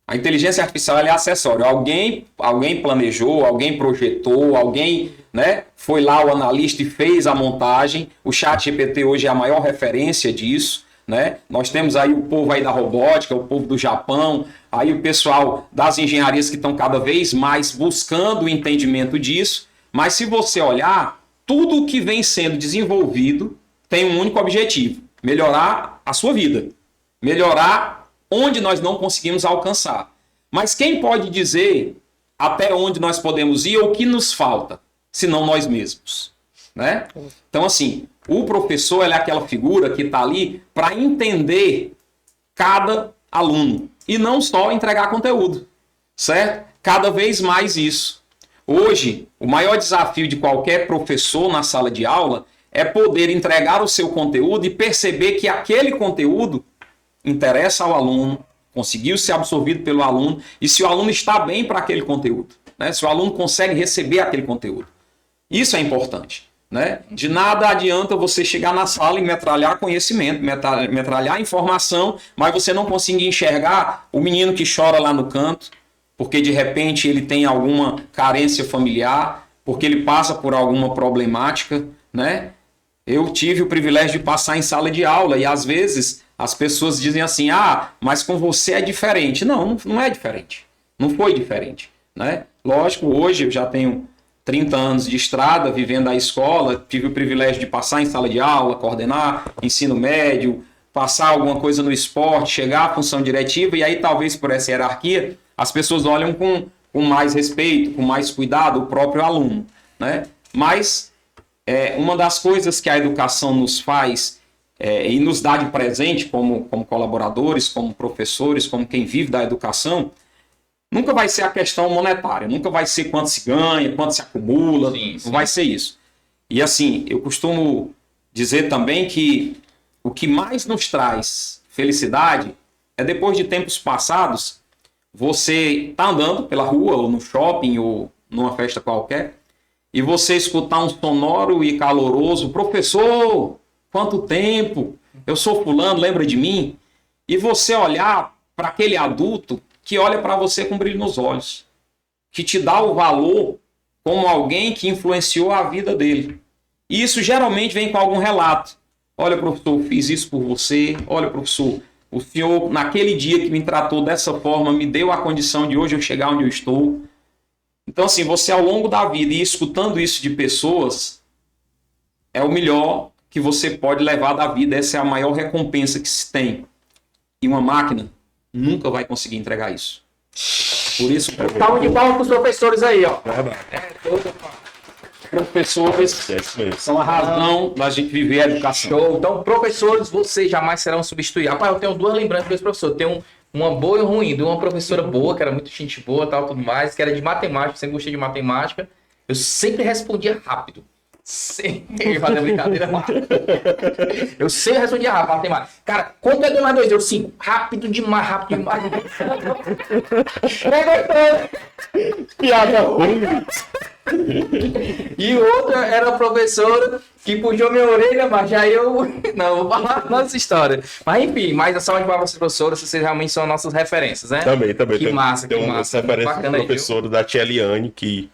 A inteligência artificial ela é acessório. Alguém planejou, alguém projetou, alguém, né, foi lá, o analista, e fez a montagem. O chat GPT hoje é a maior referência disso. Né? Nós temos aí o povo aí da robótica, o povo do Japão, aí o pessoal das engenharias que estão cada vez mais buscando o entendimento disso. Mas se você olhar, tudo o que vem sendo desenvolvido tem um único objetivo: melhorar a sua vida, melhorar onde nós não conseguimos alcançar. Mas quem pode dizer até onde nós podemos ir ou o que nos falta, senão nós mesmos, né? Então, assim, o professor é aquela figura que está ali para entender cada aluno e não só entregar conteúdo, certo? Cada vez mais isso. Hoje, o maior desafio de qualquer professor na sala de aula é poder entregar o seu conteúdo e perceber que aquele conteúdo interessa ao aluno, conseguiu ser absorvido pelo aluno e se o aluno está bem para aquele conteúdo, né? Se o aluno consegue receber aquele conteúdo. Isso é importante. Né? De nada adianta você chegar na sala e metralhar conhecimento, metralhar informação, mas você não conseguir enxergar o menino que chora lá no canto, porque de repente ele tem alguma carência familiar, porque ele passa por alguma problemática, né? Eu tive o privilégio de passar em sala de aula e às vezes as pessoas dizem assim: ah, mas com você é diferente. Não, não é diferente. Não foi diferente, né? Lógico, hoje eu já tenho 30 anos de estrada, vivendo a escola, tive o privilégio de passar em sala de aula, coordenar ensino médio, passar alguma coisa no esporte, chegar à função diretiva, e aí talvez por essa hierarquia as pessoas olham com mais respeito, com mais cuidado o próprio aluno, né? Mas uma das coisas que a educação nos faz e nos dá de presente como colaboradores, como professores, como quem vive da educação, nunca vai ser a questão monetária, nunca vai ser quanto se ganha, quanto se acumula, sim. Não vai ser isso. E assim, eu costumo dizer também que o que mais nos traz felicidade é depois de tempos passados, você tá andando pela rua, ou no shopping, ou numa festa qualquer, e você escutar um sonoro e caloroso: professor, quanto tempo, eu sou fulano, lembra de mim? E você olhar para aquele adulto que olha para você com brilho nos olhos, que te dá o valor como alguém que influenciou a vida dele. E isso geralmente vem com algum relato. Olha, professor, eu fiz isso por você. Olha, professor, o senhor, naquele dia que me tratou dessa forma, me deu a condição de hoje eu chegar onde eu estou. Então, assim, você ao longo da vida e escutando isso de pessoas, é o melhor que você pode levar da vida. Essa é a maior recompensa que se tem. E uma máquina nunca vai conseguir entregar isso. Por isso, calma de palma com os professores aí, ó. Professores são a razão da gente viver a educação. Show. Então, professores, vocês jamais serão substituídos. Rapaz, eu tenho duas lembranças desse professor. Tem uma boa e ruim. De uma professora boa, que era muito gente boa, tal, tudo mais, que era de matemática, sempre gostei de matemática. Eu sempre respondia rápido. Sei fazer brincadeira lá. Eu sei responder rápido, matemática. Cara, quanto é 2 mais 2? Eu 5. Rápido demais, rápido demais. Piada ruim. E outra era a professora que puxou minha orelha, mas aí eu não vou falar nossa história. Mas enfim, mais a salva de palmas professoras, vocês realmente são nossas referências, né? Também. Que massa, Tem que uma massa. referência Bacana do aí, professor da tia Eliane, que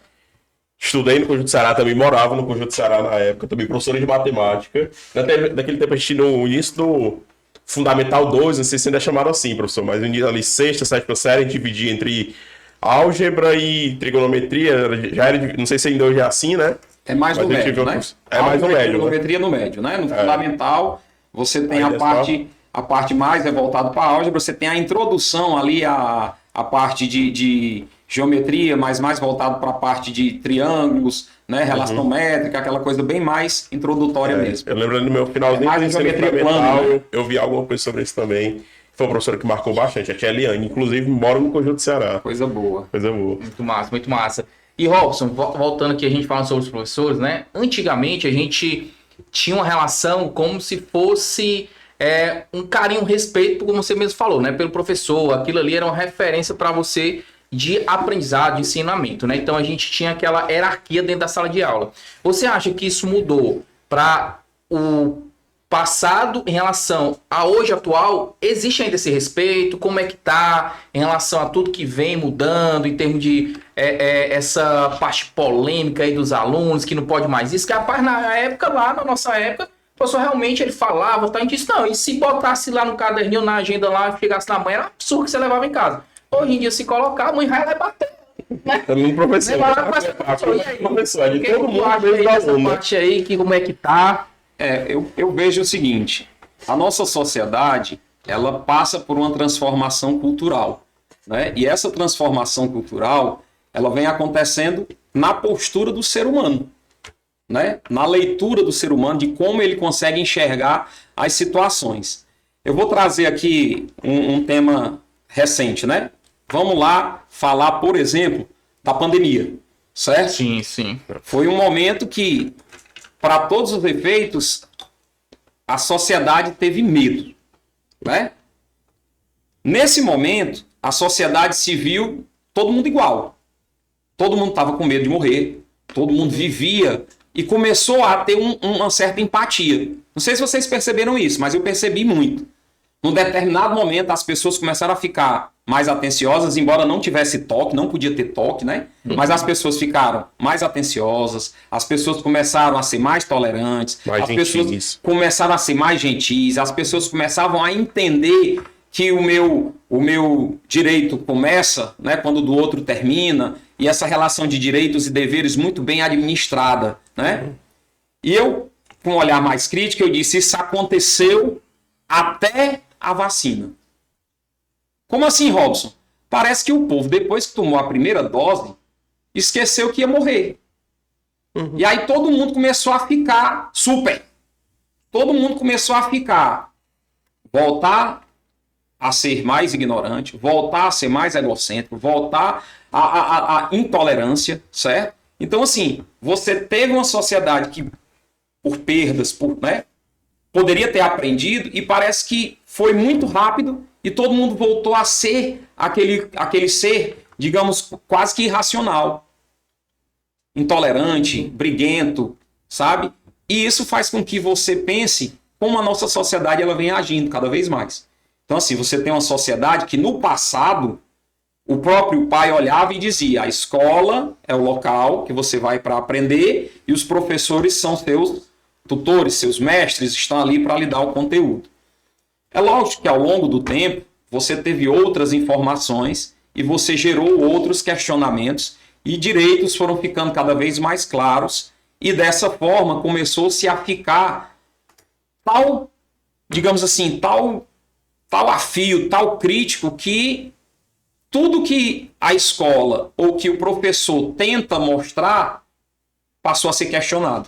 estudei no Conjunto Ceará, também morava no Conjunto Ceará na época, também professora de matemática. Naquele tempo a gente, no início do Fundamental 2, não sei se ainda chamaram assim, professor, mas no início ali, sexta, sétima série, a gente dividia entre álgebra e trigonometria, já era, não sei se ainda hoje é assim, né? É mais no médio, né? É mais no médio, né? Trigonometria no médio, né? No fundamental, você tem a parte mais voltada para a álgebra, você tem a introdução ali, a parte de geometria, mas mais voltado para a parte de triângulos, né? Relação métrica, aquela coisa bem mais introdutória mesmo. Eu lembro no meu finalzinho mais do ensino geometria fundamental, plana, né? eu vi alguma coisa sobre isso também. Foi uma professora que marcou bastante, a tia Eliane, inclusive mora no Conjunto Ceará. Coisa boa. Coisa boa. Muito massa, muito massa. E Robson, voltando aqui, a gente falando sobre os professores, né? Antigamente a gente tinha uma relação como se fosse um carinho, um respeito, como você mesmo falou, né? Pelo professor, aquilo ali era uma referência para você de aprendizado, de ensinamento, né? Então a gente tinha aquela hierarquia dentro da sala de aula. Você acha que isso mudou para o passado em relação a hoje atual? Existe ainda esse respeito? Como é que tá em relação a tudo que vem mudando em termos de essa parte polêmica aí dos alunos, que não pode mais isso? Que rapaz, na época, lá na nossa época, o professor realmente ele falava, tá? A gente disse, não, e se botasse lá no caderninho, na agenda lá, chegasse na manhã, era absurdo que você levava em casa. Hoje em dia, se colocar, a mãe vai lá e bater. Né? Também professor. Professor, é de todo mundo mesmo essa parte aí, que como é que tá? Eu vejo o seguinte, a nossa sociedade, ela passa por uma transformação cultural, né? E essa transformação cultural, ela vem acontecendo na postura do ser humano, né? Na leitura do ser humano, de como ele consegue enxergar as situações. Eu vou trazer aqui um tema recente, né? Vamos lá falar, por exemplo, da pandemia, certo? Sim, sim. Foi um momento que, para todos os efeitos, a sociedade teve medo, né? Nesse momento, a sociedade se viu todo mundo igual. Todo mundo estava com medo de morrer, todo mundo vivia e começou a ter uma certa empatia. Não sei se vocês perceberam isso, mas eu percebi muito. Num determinado momento, as pessoas começaram a ficar mais atenciosas, embora não tivesse toque, não podia ter toque, né? Mas as pessoas ficaram mais atenciosas, as pessoas começaram a ser mais tolerantes, pessoas começaram a ser mais gentis, as pessoas começavam a entender que o meu direito começa, né, quando o do outro termina, e essa relação de direitos e deveres muito bem administrada, né? E eu, com um olhar mais crítico, eu disse, isso aconteceu até a vacina. Como assim, Robson? Parece que o povo, depois que tomou a primeira dose, esqueceu que ia morrer. E aí todo mundo começou a ficar super. Todo mundo começou a ficar. Voltar a ser mais ignorante, voltar a ser mais egocêntrico, voltar à intolerância, certo? Então, assim, você teve uma sociedade que, por perdas, né, poderia ter aprendido e parece que foi muito rápido e todo mundo voltou a ser aquele ser, digamos, quase que irracional. Intolerante, briguento, sabe? E isso faz com que você pense como a nossa sociedade ela vem agindo cada vez mais. Então, assim, você tem uma sociedade que no passado o próprio pai olhava e dizia, a escola é o local que você vai para aprender e os professores são seus tutores, seus mestres, estão ali para lhe dar o conteúdo. É lógico que ao longo do tempo você teve outras informações e você gerou outros questionamentos e direitos foram ficando cada vez mais claros e dessa forma começou-se a ficar tal, digamos assim, tal afio, tal crítico que tudo que a escola ou que o professor tenta mostrar passou a ser questionado,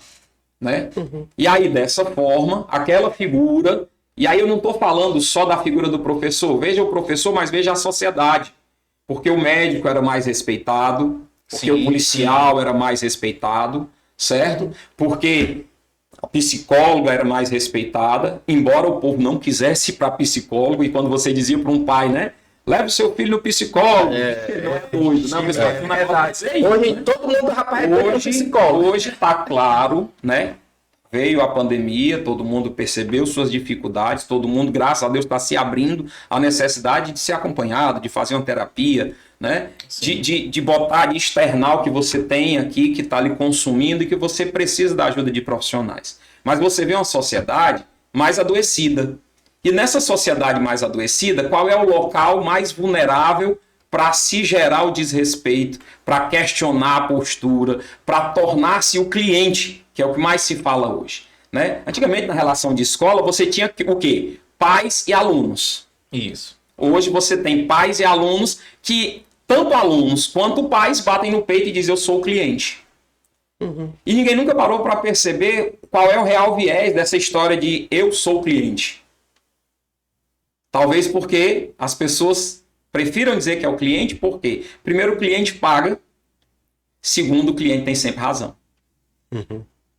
né? E aí, dessa forma, aquela figura... E aí eu não estou falando só da figura do professor. Veja o professor, mas veja a sociedade. Porque o médico era mais respeitado, porque o policial era mais respeitado, certo? Porque a psicóloga era mais respeitada, embora o povo não quisesse ir para psicólogo, e quando você dizia para um pai, né? Leve o seu filho no psicólogo, ele não é doido, não, Hoje todo mundo, rapaz, é psicólogo. Hoje está claro, né? Veio a pandemia, todo mundo percebeu suas dificuldades, todo mundo, graças a Deus, está se abrindo à necessidade de ser acompanhado, de fazer uma terapia, né? De botar, de externar o que você tem aqui, que está lhe consumindo e que você precisa da ajuda de profissionais. Mas você vê uma sociedade mais adoecida. E nessa sociedade mais adoecida, qual é o local mais vulnerável para se gerar o desrespeito, para questionar a postura, para tornar-se o cliente, que é o que mais se fala hoje, né? Antigamente, na relação de escola, você tinha o quê? Pais e alunos. Isso. Hoje você tem pais e alunos que, tanto alunos quanto pais, batem no peito e dizem, eu sou o cliente. E ninguém nunca parou para perceber qual é o real viés dessa história de eu sou o cliente. Talvez porque as pessoas prefiram dizer que é o cliente, porque primeiro o cliente paga, segundo o cliente tem sempre razão.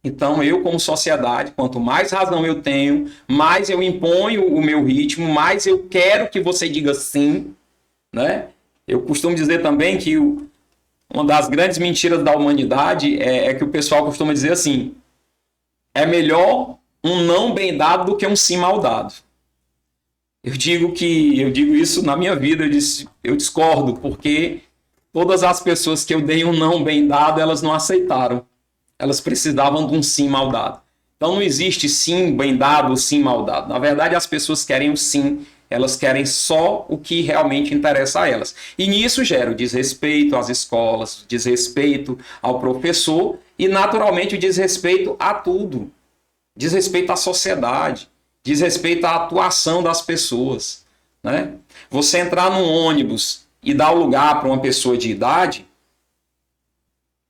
Então eu, como sociedade, quanto mais razão eu tenho, mais eu imponho o meu ritmo, mais eu quero que você diga sim, né? Eu costumo dizer também que uma das grandes mentiras da humanidade é que o pessoal costuma dizer assim, é melhor um não bem dado do que um sim mal dado. Eu digo isso na minha vida, eu discordo, porque todas as pessoas que eu dei um não bem dado, elas não aceitaram. Elas precisavam de um sim mal dado. Então não existe sim bem dado, sim mal dado. Na verdade, as pessoas querem o sim, elas querem só o que realmente interessa a elas. E nisso gera o desrespeito às escolas, o desrespeito ao professor e, naturalmente, o desrespeito a tudo. Desrespeito à sociedade. Diz respeito à atuação das pessoas, né? Você entrar num ônibus e dar o lugar para uma pessoa de idade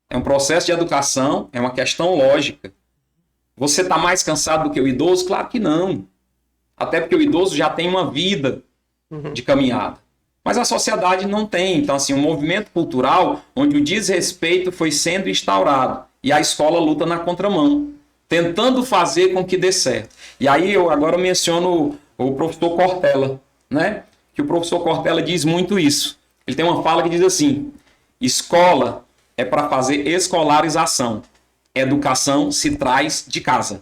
é um processo de educação, é uma questão lógica. Você está mais cansado do que o idoso? Claro que não. Até porque o idoso já tem uma vida de caminhada. Mas a sociedade não tem. Então, assim, um movimento cultural onde o desrespeito foi sendo instaurado e a escola luta na contramão, tentando fazer com que dê certo. E aí eu agora menciono o professor Cortella, né? Que o professor Cortella diz muito isso. Ele tem uma fala que diz assim, escola é para fazer escolarização, educação se traz de casa.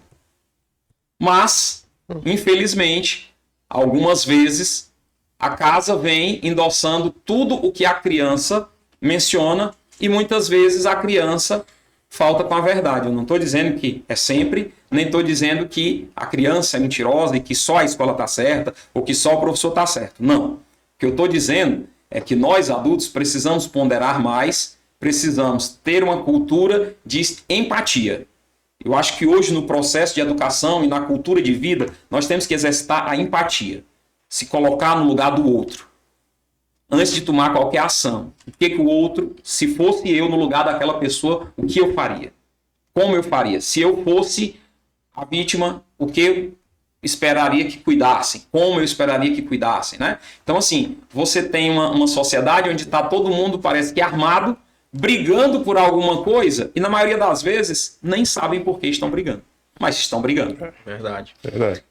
Mas, infelizmente, algumas vezes, a casa vem endossando tudo o que a criança menciona e muitas vezes a criança falta com a verdade. Eu não estou dizendo que é sempre, nem estou dizendo que a criança é mentirosa e que só a escola está certa ou que só o professor está certo. Não. O que eu estou dizendo é que nós, adultos, precisamos ponderar mais, precisamos ter uma cultura de empatia. Eu acho que hoje, no processo de educação e na cultura de vida, nós temos que exercitar a empatia. Se colocar no lugar do outro. Antes de tomar qualquer ação. O que o outro, se fosse eu no lugar daquela pessoa, o que eu faria? Como eu faria? Se eu fosse a vítima, o que eu esperaria que cuidassem? Como eu esperaria que cuidassem, né? Então, assim, você tem uma sociedade onde está todo mundo, parece que armado, brigando por alguma coisa, e na maioria das vezes, nem sabem por que estão brigando. Mas estão brigando. Verdade.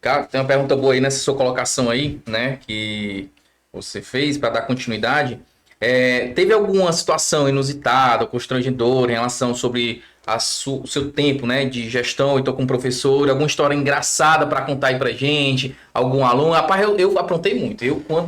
Cara, tem uma pergunta boa aí nessa sua colocação aí, né? Que você fez para dar continuidade. Teve alguma situação inusitada, constrangedora em relação sobre o seu tempo, né, de gestão, então com professor, alguma história engraçada para contar aí pra gente, algum aluno? Rapaz, eu aprontei muito. Eu não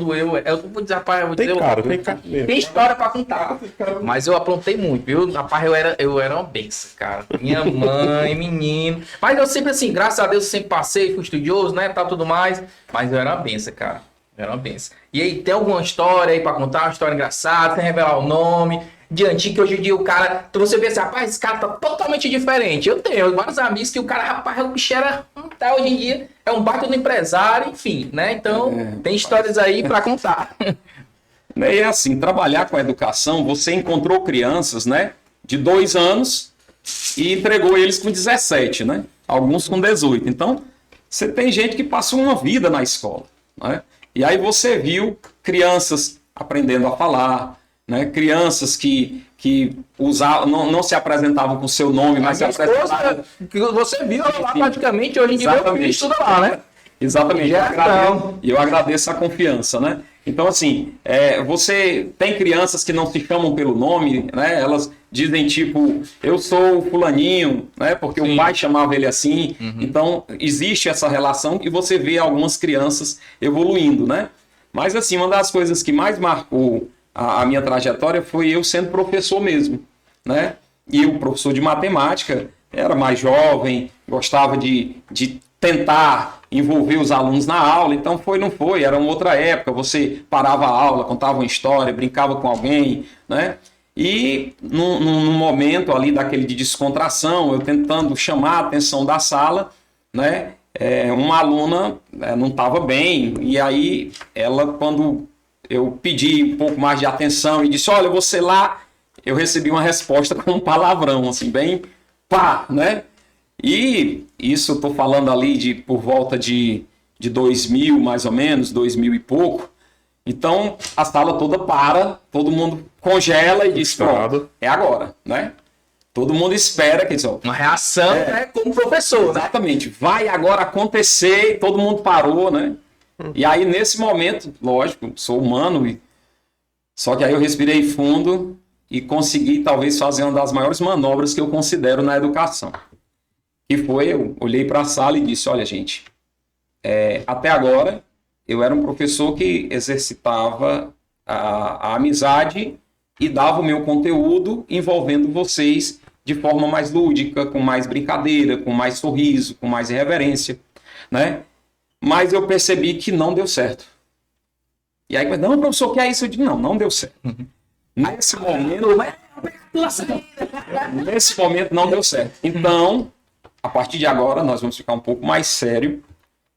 vou dizer, rapaz, eu vou dizer, tem história para contar, mas eu aprontei muito, viu? Rapaz, eu era uma benção, cara. Minha mãe, menino. Mas eu sempre assim, graças a Deus, eu sempre passei, fui estudioso, né, tal, tudo mais, mas eu era uma benção, cara. Era uma benção. E aí, tem alguma história aí pra contar? Uma história engraçada, sem revelar o nome? De antigo, que hoje em dia o cara... Então você vê assim, rapaz, esse cara tá totalmente diferente. Eu tenho vários amigos que o cara, rapaz, o bicho era... Tá, hoje em dia é um baita do empresário, enfim, né? Então, tem histórias aí pra contar. E é assim, trabalhar com a educação, você encontrou crianças, né? De 2 anos e entregou eles com 17, né? Alguns com 18. Então, você tem gente que passou uma vida na escola, né? E aí você viu crianças aprendendo a falar, né? Crianças que que não se apresentavam com seu nome, mas se apresentavam... Que você viu lá praticamente, hoje em dia meu filho estuda lá, né? Exatamente. E eu agradeço a confiança, né? Então, assim, você tem crianças que não se chamam pelo nome, né? Elas dizem, tipo, eu sou o fulaninho, né? Porque o pai chamava ele assim. Então, existe essa relação e você vê algumas crianças evoluindo, né? Mas, assim, uma das coisas que mais marcou a minha trajetória foi eu sendo professor mesmo, né? E o professor de matemática era mais jovem, gostava de tentar envolver os alunos na aula, então não foi, era uma outra época, você parava a aula, contava uma história, brincava com alguém, né? E num momento ali daquele de descontração, eu tentando chamar a atenção da sala, né? Uma aluna não estava bem, e aí ela, quando eu pedi um pouco mais de atenção e disse, olha, você lá, eu recebi uma resposta com um palavrão, assim, bem pá, né? E isso eu estou falando ali por volta de 2000, mais ou menos, 2000 e pouco. Então, a sala toda todo mundo congela e diz, pronto, é agora, né? Todo mundo espera que uma reação, né, como professor, né? Exatamente, vai agora acontecer e todo mundo parou, né? E aí, nesse momento, lógico, sou humano, só que aí eu respirei fundo e consegui talvez fazer uma das maiores manobras que eu considero na educação. Que foi, eu olhei para a sala e disse, olha gente, até agora eu era um professor que exercitava a amizade e dava o meu conteúdo envolvendo vocês de forma mais lúdica, com mais brincadeira, com mais sorriso, com mais irreverência, né? Mas eu percebi que não deu certo. E aí, não, professor, que é isso? Eu digo, não deu certo. Nesse momento não deu certo. Então, a partir de agora, nós vamos ficar um pouco mais sério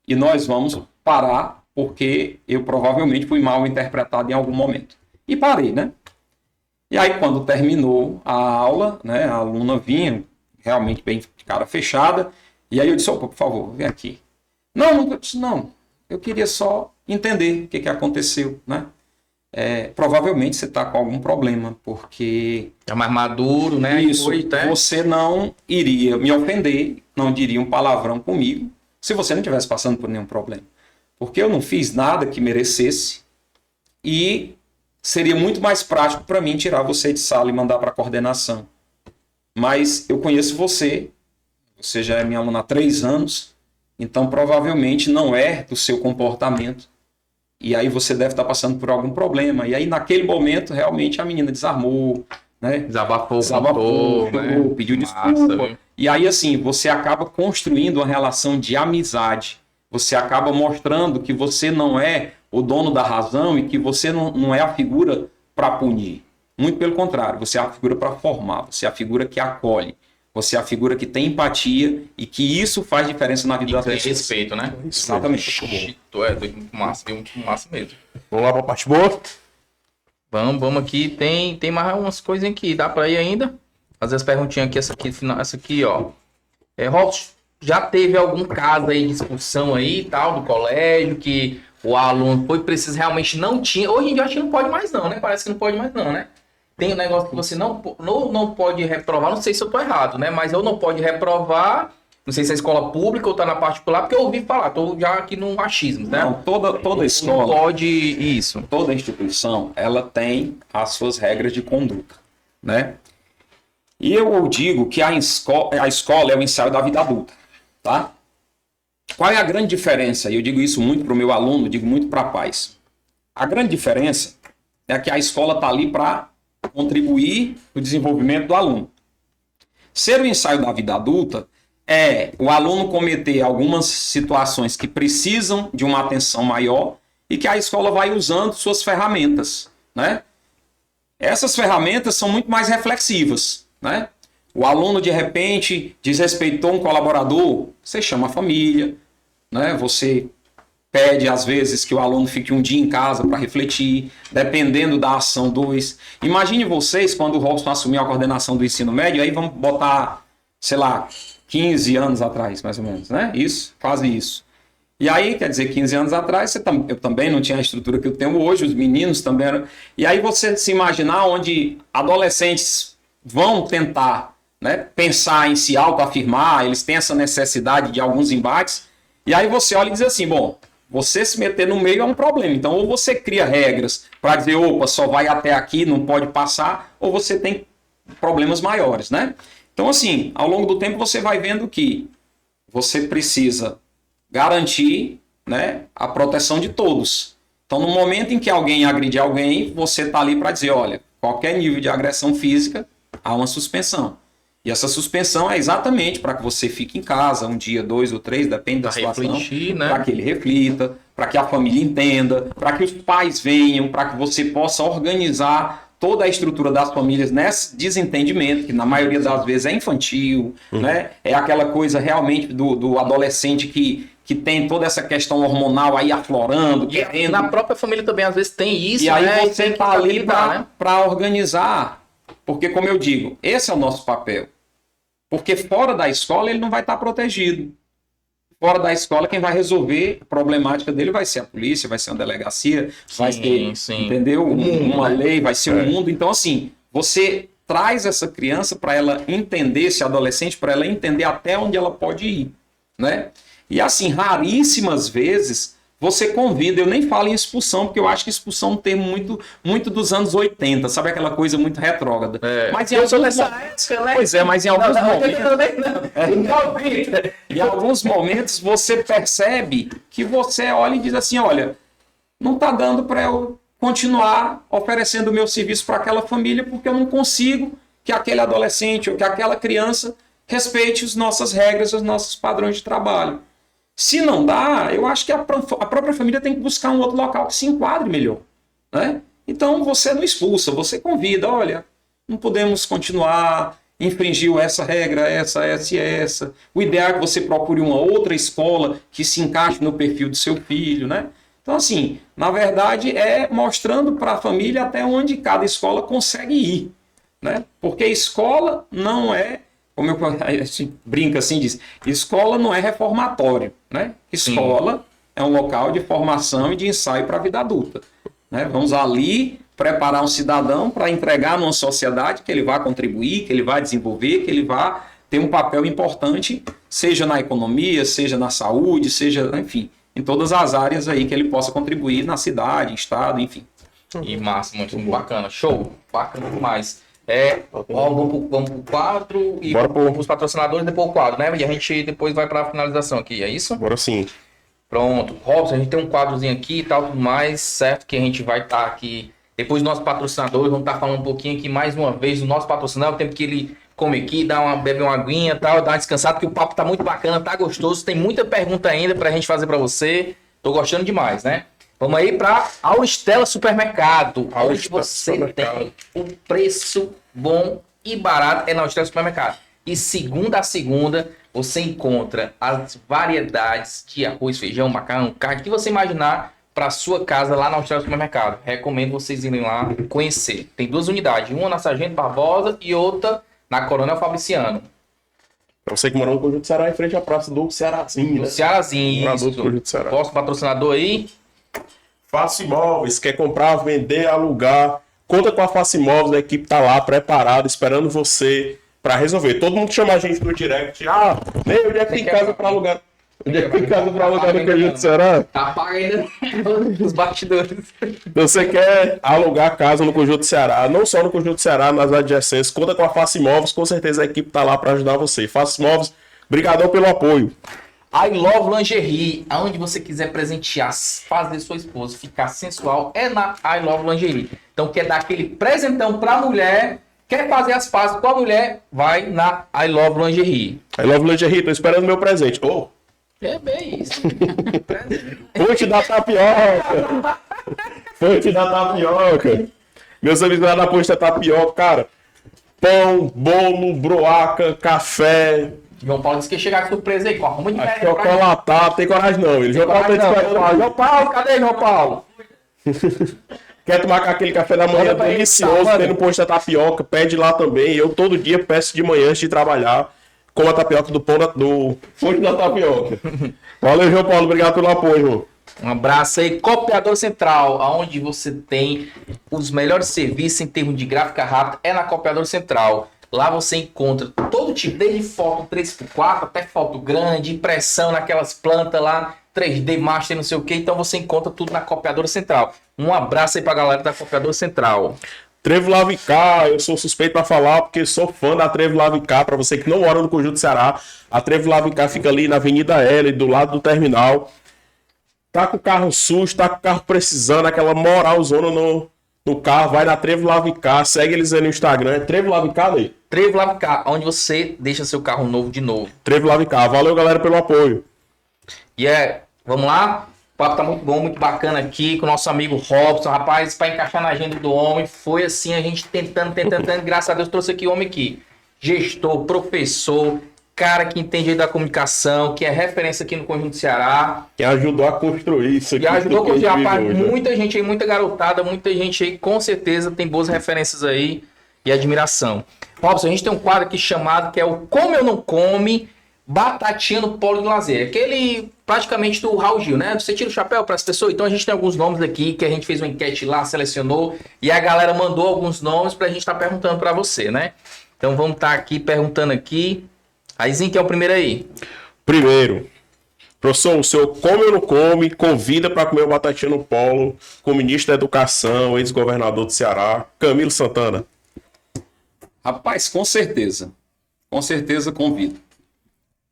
e nós vamos parar, porque eu provavelmente fui mal interpretado em algum momento. E parei, né? E aí, quando terminou a aula, né, a aluna vinha realmente bem de cara fechada, e aí eu disse, opa, por favor, vem aqui. Não, eu queria só entender o que aconteceu, né? Provavelmente você está com algum problema, porque... É mais maduro, né? Isso, você não iria me ofender, não diria um palavrão comigo, se você não estivesse passando por nenhum problema. Porque eu não fiz nada que merecesse e seria muito mais prático para mim tirar você de sala e mandar para a coordenação. Mas eu conheço você já é minha aluna há 3 anos, então provavelmente não é do seu comportamento. E aí você deve estar passando por algum problema. E aí naquele momento realmente a menina desarmou, né? Desabafou, chorou, né? Pediu desculpa. E aí assim, você acaba construindo uma relação de amizade. Você acaba mostrando que você não é o dono da razão e que você não é a figura para punir. Muito pelo contrário, você é a figura para formar, você é a figura que acolhe. Você é a figura que tem empatia e que isso faz diferença na vida das pessoas. Respeito, né? Exatamente. Muito massa, viu? Muito massa mesmo. Vamos lá para a parte boa? Vamos aqui. Tem mais umas coisinhas aqui. Dá para ir ainda? Fazer as perguntinhas aqui. Essa aqui, ó. Robson, já teve algum caso aí de expulsão aí e tal, do colégio, que o aluno foi preciso, realmente não tinha... Hoje em dia acho que não pode mais não, né? Parece que não pode mais não, né? Tem um negócio que você não pode reprovar, não sei se eu tô errado, né? Mas eu não pode reprovar, não sei se é escola pública ou tá na particular, porque eu ouvi falar, tô já aqui no achismo, né? Não, toda escola... Não pode isso. Toda instituição, ela tem as suas regras de conduta, né? E eu digo que a escola é o ensaio da vida adulta, tá? Qual é a grande diferença? E eu digo isso muito para o meu aluno, digo muito para pais. A grande diferença é que a escola está ali para contribuir no desenvolvimento do aluno. Ser o ensaio da vida adulta é o aluno cometer algumas situações que precisam de uma atenção maior e que a escola vai usando suas ferramentas, né? Essas ferramentas são muito mais reflexivas, né? O aluno, de repente, desrespeitou um colaborador, você chama a família, né? Você pede, às vezes, que o aluno fique um dia em casa para refletir, dependendo da ação 2. Imagine vocês, quando o Robson assumiu a coordenação do ensino médio, aí vamos botar, sei lá, 15 anos atrás, mais ou menos, né? Isso, quase isso. E aí, quer dizer, 15 anos atrás, eu também não tinha a estrutura que eu tenho hoje, os meninos também eram. E aí você se imaginar onde adolescentes vão tentar, né, pensar em se autoafirmar, eles têm essa necessidade de alguns embates, e aí você olha e diz assim, bom, você se meter no meio é um problema. Então, ou você cria regras para dizer, opa, só vai até aqui, não pode passar, ou você tem problemas maiores, né? Então, assim, ao longo do tempo você vai vendo que você precisa garantir, né, a proteção de todos. Então, no momento em que alguém agredir alguém, você está ali para dizer, olha, qualquer nível de agressão física, há uma suspensão. E essa suspensão é exatamente para que você fique em casa, um dia, 2 ou 3, depende da situação, né? para que ele reflita, para que a família entenda, para que os pais venham, para que você possa organizar toda a estrutura das famílias nesse desentendimento, que na maioria das vezes é infantil, né? É aquela coisa realmente do adolescente que tem toda essa questão hormonal aí aflorando. E na própria família também às vezes tem isso, e aí né? você está ali para organizar, porque como eu digo, esse é o nosso papel. Porque fora da escola ele não vai estar protegido. Fora da escola, quem vai resolver a problemática dele vai ser a polícia, vai ser uma delegacia, vai ser, entendeu? Uma lei, vai ser um mundo. Então, assim, você traz essa criança para ela entender, esse adolescente, para ela entender até onde ela pode ir, né? E assim, raríssimas vezes você convida, eu nem falo em expulsão, porque eu acho que expulsão é um termo muito dos anos 80, sabe aquela coisa muito retrógrada. Mas em alguns momentos, pois é, mas em alguns momentos, em alguns momentos você percebe que você olha e diz assim, olha, não está dando para eu continuar oferecendo o meu serviço para aquela família, porque eu não consigo que aquele adolescente ou que aquela criança respeite as nossas regras, os nossos padrões de trabalho. Se não dá, eu acho que a própria família tem que buscar um outro local que se enquadre melhor, né? Então você não expulsa, você convida, olha, não podemos continuar, infringiu essa regra, essa. O ideal é que você procure uma outra escola que se encaixe no perfil do seu filho, né? Então, assim, na verdade é mostrando para a família até onde cada escola consegue ir, né? Porque escola não é, como eu brinca assim, diz, escola não é reformatório, né? Escola é um local de formação e de ensaio para a vida adulta, né? Vamos ali preparar um cidadão para entregar numa sociedade que ele vai contribuir, que ele vai desenvolver, que ele vai ter um papel importante, seja na economia, seja na saúde, seja, enfim, em todas as áreas aí que ele possa contribuir na cidade, estado, enfim. E massa, muito bacana, show, bacana demais. Vamos pro quadro e os patrocinadores, depois o quadro, né? E a gente depois vai para a finalização aqui, é isso? Bora sim. Pronto. Robson, a gente tem um quadrozinho aqui e tal, tudo mais, certo? Que a gente vai estar aqui, depois dos nossos patrocinadores, vamos estar falando um pouquinho aqui mais uma vez do nosso patrocinador, o tempo que ele come aqui, bebe uma aguinha e tal, dá uma descansada, porque o papo tá muito bacana, tá gostoso, tem muita pergunta ainda pra gente fazer pra você, tô gostando demais, né? Vamos aí para Auristela Supermercado, onde você tem um preço bom e barato, é na Auristela Supermercado. E segunda a segunda você encontra as variedades de arroz, feijão, macarrão, carne, que você imaginar para sua casa lá na Auristela Supermercado. Recomendo vocês irem lá conhecer. Tem 2 unidades, uma na Sargento Barbosa e outra na Coronel Fabriciano. Pra você que mora no Conjunto do Ceará, em frente à praça do Cearazinho, né? Cearazinho, isso. Do Conjunto do Ceará. Posso patrocinador aí? Face Imóveis, quer comprar, vender, alugar, conta com a Face Imóveis, a equipe tá lá preparada, esperando você para resolver. Todo mundo chama a gente no direct, nem onde é que tem casa para alugar. Onde é que tem casa para alugar no Conjunto do Ceará? Tá pago ainda os bastidores. Você quer alugar casa no Conjunto do Ceará, não só no Conjunto do Ceará, nas adjacências, conta com a Face Imóveis, com certeza a equipe tá lá para ajudar você. Face Imóveis, brigadão pelo apoio. I Love Lingerie, aonde você quiser presentear, fazer sua esposa ficar sensual, é na I Love Lingerie. Então quer dar aquele presentão pra mulher, quer fazer as pazes com a mulher, vai na I Love Lingerie. I Love Lingerie, tô esperando meu presente. É bem isso. Fonte da tapioca. Fonte da tapioca. Meus amigos lá da Fonte da Tapioca, cara, pão, bolo, broaca, café. João Paulo disse que ia chegar com surpresa aí, com arruma de merda. Chocolatar, tem coragem não. João Paulo tá esperando. João Paulo, cadê João Paulo? Quer tomar aquele café da manhã delicioso, tem no Posto da Tapioca, pede lá também. Eu todo dia peço de manhã antes de trabalhar. como a tapioca do pão do fonte da tapioca. Valeu, João Paulo. Obrigado pelo apoio, irmão. Um abraço aí, Copiador Central, onde você tem os melhores serviços em termos de gráfica rápida, é na Copiador Central. Lá você encontra todo tipo, desde foto 3x4 até foto grande, impressão naquelas plantas lá, 3D Master, não sei o que. Então você encontra tudo na Copiadora Central. Um abraço aí pra galera da Copiadora Central. Trevo Lavicar, eu sou suspeito para falar porque sou fã da Trevo Lavicar. Para você que não mora no Conjunto Ceará, a Trevo Lavicar fica ali na Avenida L, do lado do terminal. Tá com o carro sujo, tá com o carro precisando, aquela moralzona no carro, vai na Trevo Lavicar, segue eles aí no Instagram. É Trevo Lavicar, Ney? Trevo Lavicar, onde você deixa seu carro novo de novo. Trevo Lavicar, valeu galera pelo apoio. E vamos lá? O papo tá muito bom, muito bacana aqui com o nosso amigo Robson. Rapaz, para encaixar na agenda do homem, foi assim, a gente tentando, graças a Deus trouxe aqui o homem aqui. Gestor, professor, cara que entende aí da comunicação, que é referência aqui no Conjunto Ceará. Que ajudou a construir isso aqui. E ajudou a construir, rapaz, hoje, muita gente aí, muita garotada, muita gente aí, com certeza tem boas referências aí e admiração. Robson, a gente tem um quadro aqui chamado que é o Como Eu Não Come, Batatinha no Polo de Lazer. Aquele praticamente do Raul Gil, né? Você tira o chapéu para as pessoas. Então a gente tem alguns nomes aqui que a gente fez uma enquete lá, selecionou e a galera mandou alguns nomes para a gente estar perguntando para você, né? Então vamos estar aqui perguntando aqui. Aizinho, que é o primeiro aí. Primeiro, professor, o senhor come ou não come, convida para comer o batatinha no polo com o ministro da Educação, ex-governador do Ceará, Camilo Santana. Rapaz, com certeza. Com certeza convido.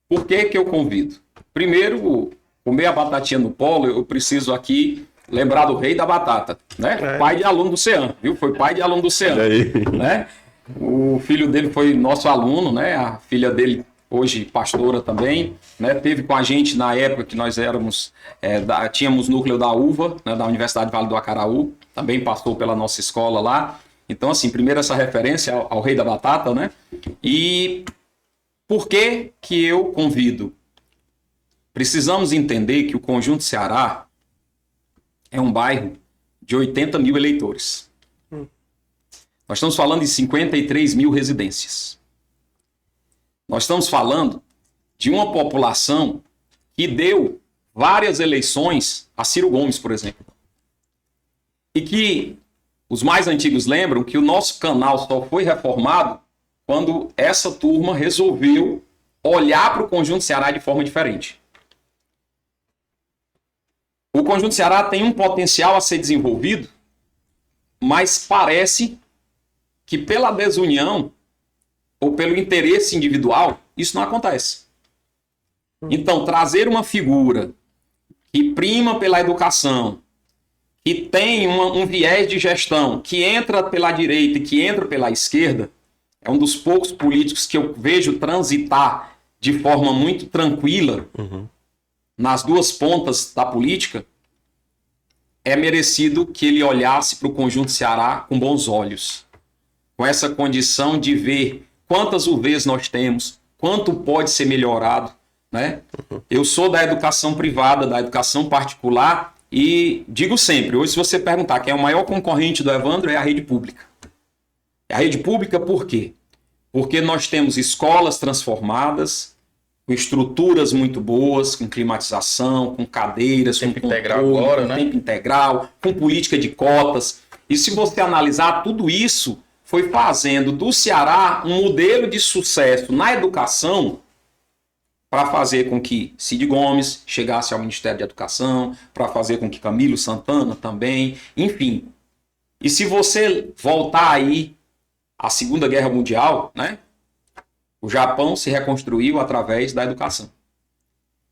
Por que que eu convido? Primeiro, comer a batatinha no polo, eu preciso aqui lembrar do rei da batata, né? Pai de aluno do CEAM, viu? Foi pai de aluno do CEAM, né? O filho dele foi nosso aluno, né? A filha dele, hoje pastora também, né? Teve com a gente na época que nós éramos, tínhamos núcleo da UVA, né? Da Universidade Vale do Acaraú, também passou pela nossa escola lá. Então, assim, primeiro essa referência ao rei da batata, né? E por que que eu convido? Precisamos entender que o Conjunto Ceará é um bairro de 80 mil eleitores. Nós estamos falando de 53 mil residências. Nós estamos falando de uma população que deu várias eleições a Ciro Gomes, por exemplo. E que os mais antigos lembram que o nosso canal só foi reformado quando essa turma resolveu olhar para o Conjunto Ceará de forma diferente. O Conjunto Ceará tem um potencial a ser desenvolvido, mas parece que pela desunião ou pelo interesse individual, isso não acontece. Então, trazer uma figura que prima pela educação, que tem um viés de gestão, que entra pela direita e que entra pela esquerda, é um dos poucos políticos que eu vejo transitar de forma muito tranquila nas duas pontas da política, é merecido que ele olhasse para o Conjunto Ceará com bons olhos, com essa condição de ver quantas UVs nós temos, quanto pode ser melhorado, né? Eu sou da educação privada, da educação particular, e digo sempre, hoje se você perguntar quem é o maior concorrente do Evandro, é a rede pública. A rede pública por quê? Porque nós temos escolas transformadas, com estruturas muito boas, com climatização, com cadeiras, tempo com integral controle, agora, com né? tempo integral, com política de cotas. E se você analisar, tudo isso foi fazendo do Ceará um modelo de sucesso na educação para fazer com que Cid Gomes chegasse ao Ministério da Educação, para fazer com que Camilo Santana também, enfim. E se você voltar aí à Segunda Guerra Mundial, né? O Japão se reconstruiu através da educação.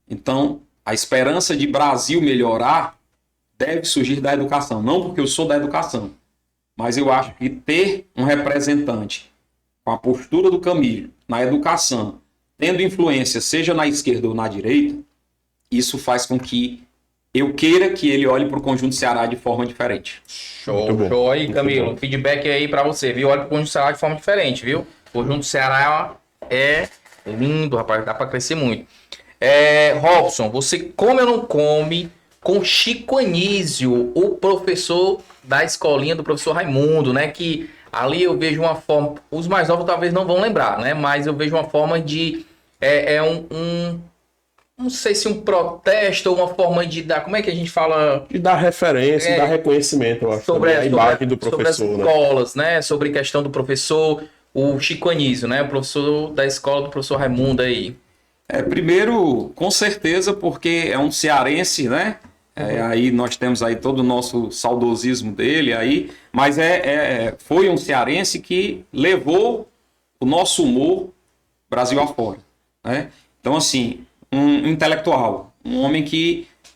Então, a esperança de Brasil melhorar deve surgir da educação. Não porque eu sou da educação, mas eu acho que ter um representante com a postura do Camilo na educação, tendo influência seja na esquerda ou na direita, isso faz com que eu queira que ele olhe para o Conjunto Ceará de forma diferente. Show aí, Camilo. Feedback aí para você, viu? Olha para o Conjunto Ceará de forma diferente, viu? O Conjunto Ceará é lindo, rapaz, dá para crescer muito. Robson, você come ou não come com Chico Anísio, o professor da escolinha do professor Raimundo, né? Que ali eu vejo uma forma, os mais novos talvez não vão lembrar, né? Mas eu vejo uma forma de é não sei se um protesto ou uma forma de dar, como é que a gente fala? E dar referência, dar reconhecimento, eu acho, Sobre a imagem do sobre as professor, né? escolas, né? Sobre a questão do professor, o Chico Anísio, né? O professor da escola do professor Raimundo aí. Primeiro, com certeza, porque é um cearense, né? Aí nós temos aí todo o nosso saudosismo dele aí, mas foi um cearense que levou o nosso humor Brasil afora, né? Então, assim, um intelectual, um homem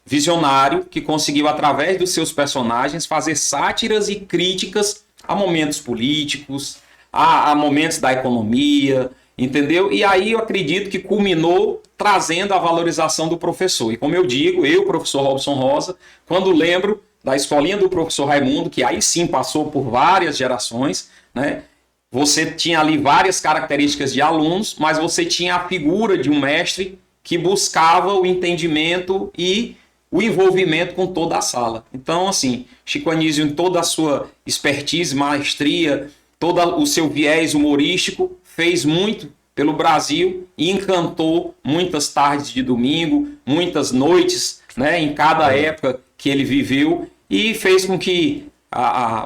visionário, que conseguiu, através dos seus personagens, fazer sátiras e críticas a momentos políticos, a momentos da economia, entendeu? E aí eu acredito que culminou trazendo a valorização do professor. E como eu digo, eu, professor Robson Rosa, quando lembro da escolinha do professor Raimundo, que aí sim passou por várias gerações, né? Você tinha ali várias características de alunos, mas você tinha a figura de um mestre que buscava o entendimento e o envolvimento com toda a sala. Então, assim, Chico Anísio, em toda a sua expertise, maestria, todo o seu viés humorístico, fez muito pelo Brasil e encantou muitas tardes de domingo, muitas noites, né, em cada época que ele viveu, e fez com que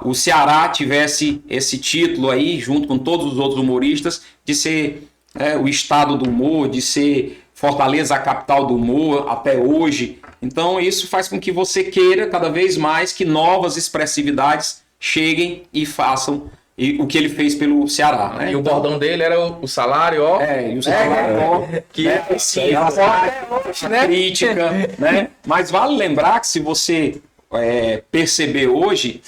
o Ceará tivesse esse título aí, junto com todos os outros humoristas, de ser o estado do humor, de ser Fortaleza a capital do humor até hoje. Então isso faz com que você queira cada vez mais que novas expressividades cheguem e façam o que ele fez pelo Ceará, né? E o bordão dele era o salário, ó. E o salário, ó. Que sim, a crítica, né? Mas vale lembrar que se você perceber hoje,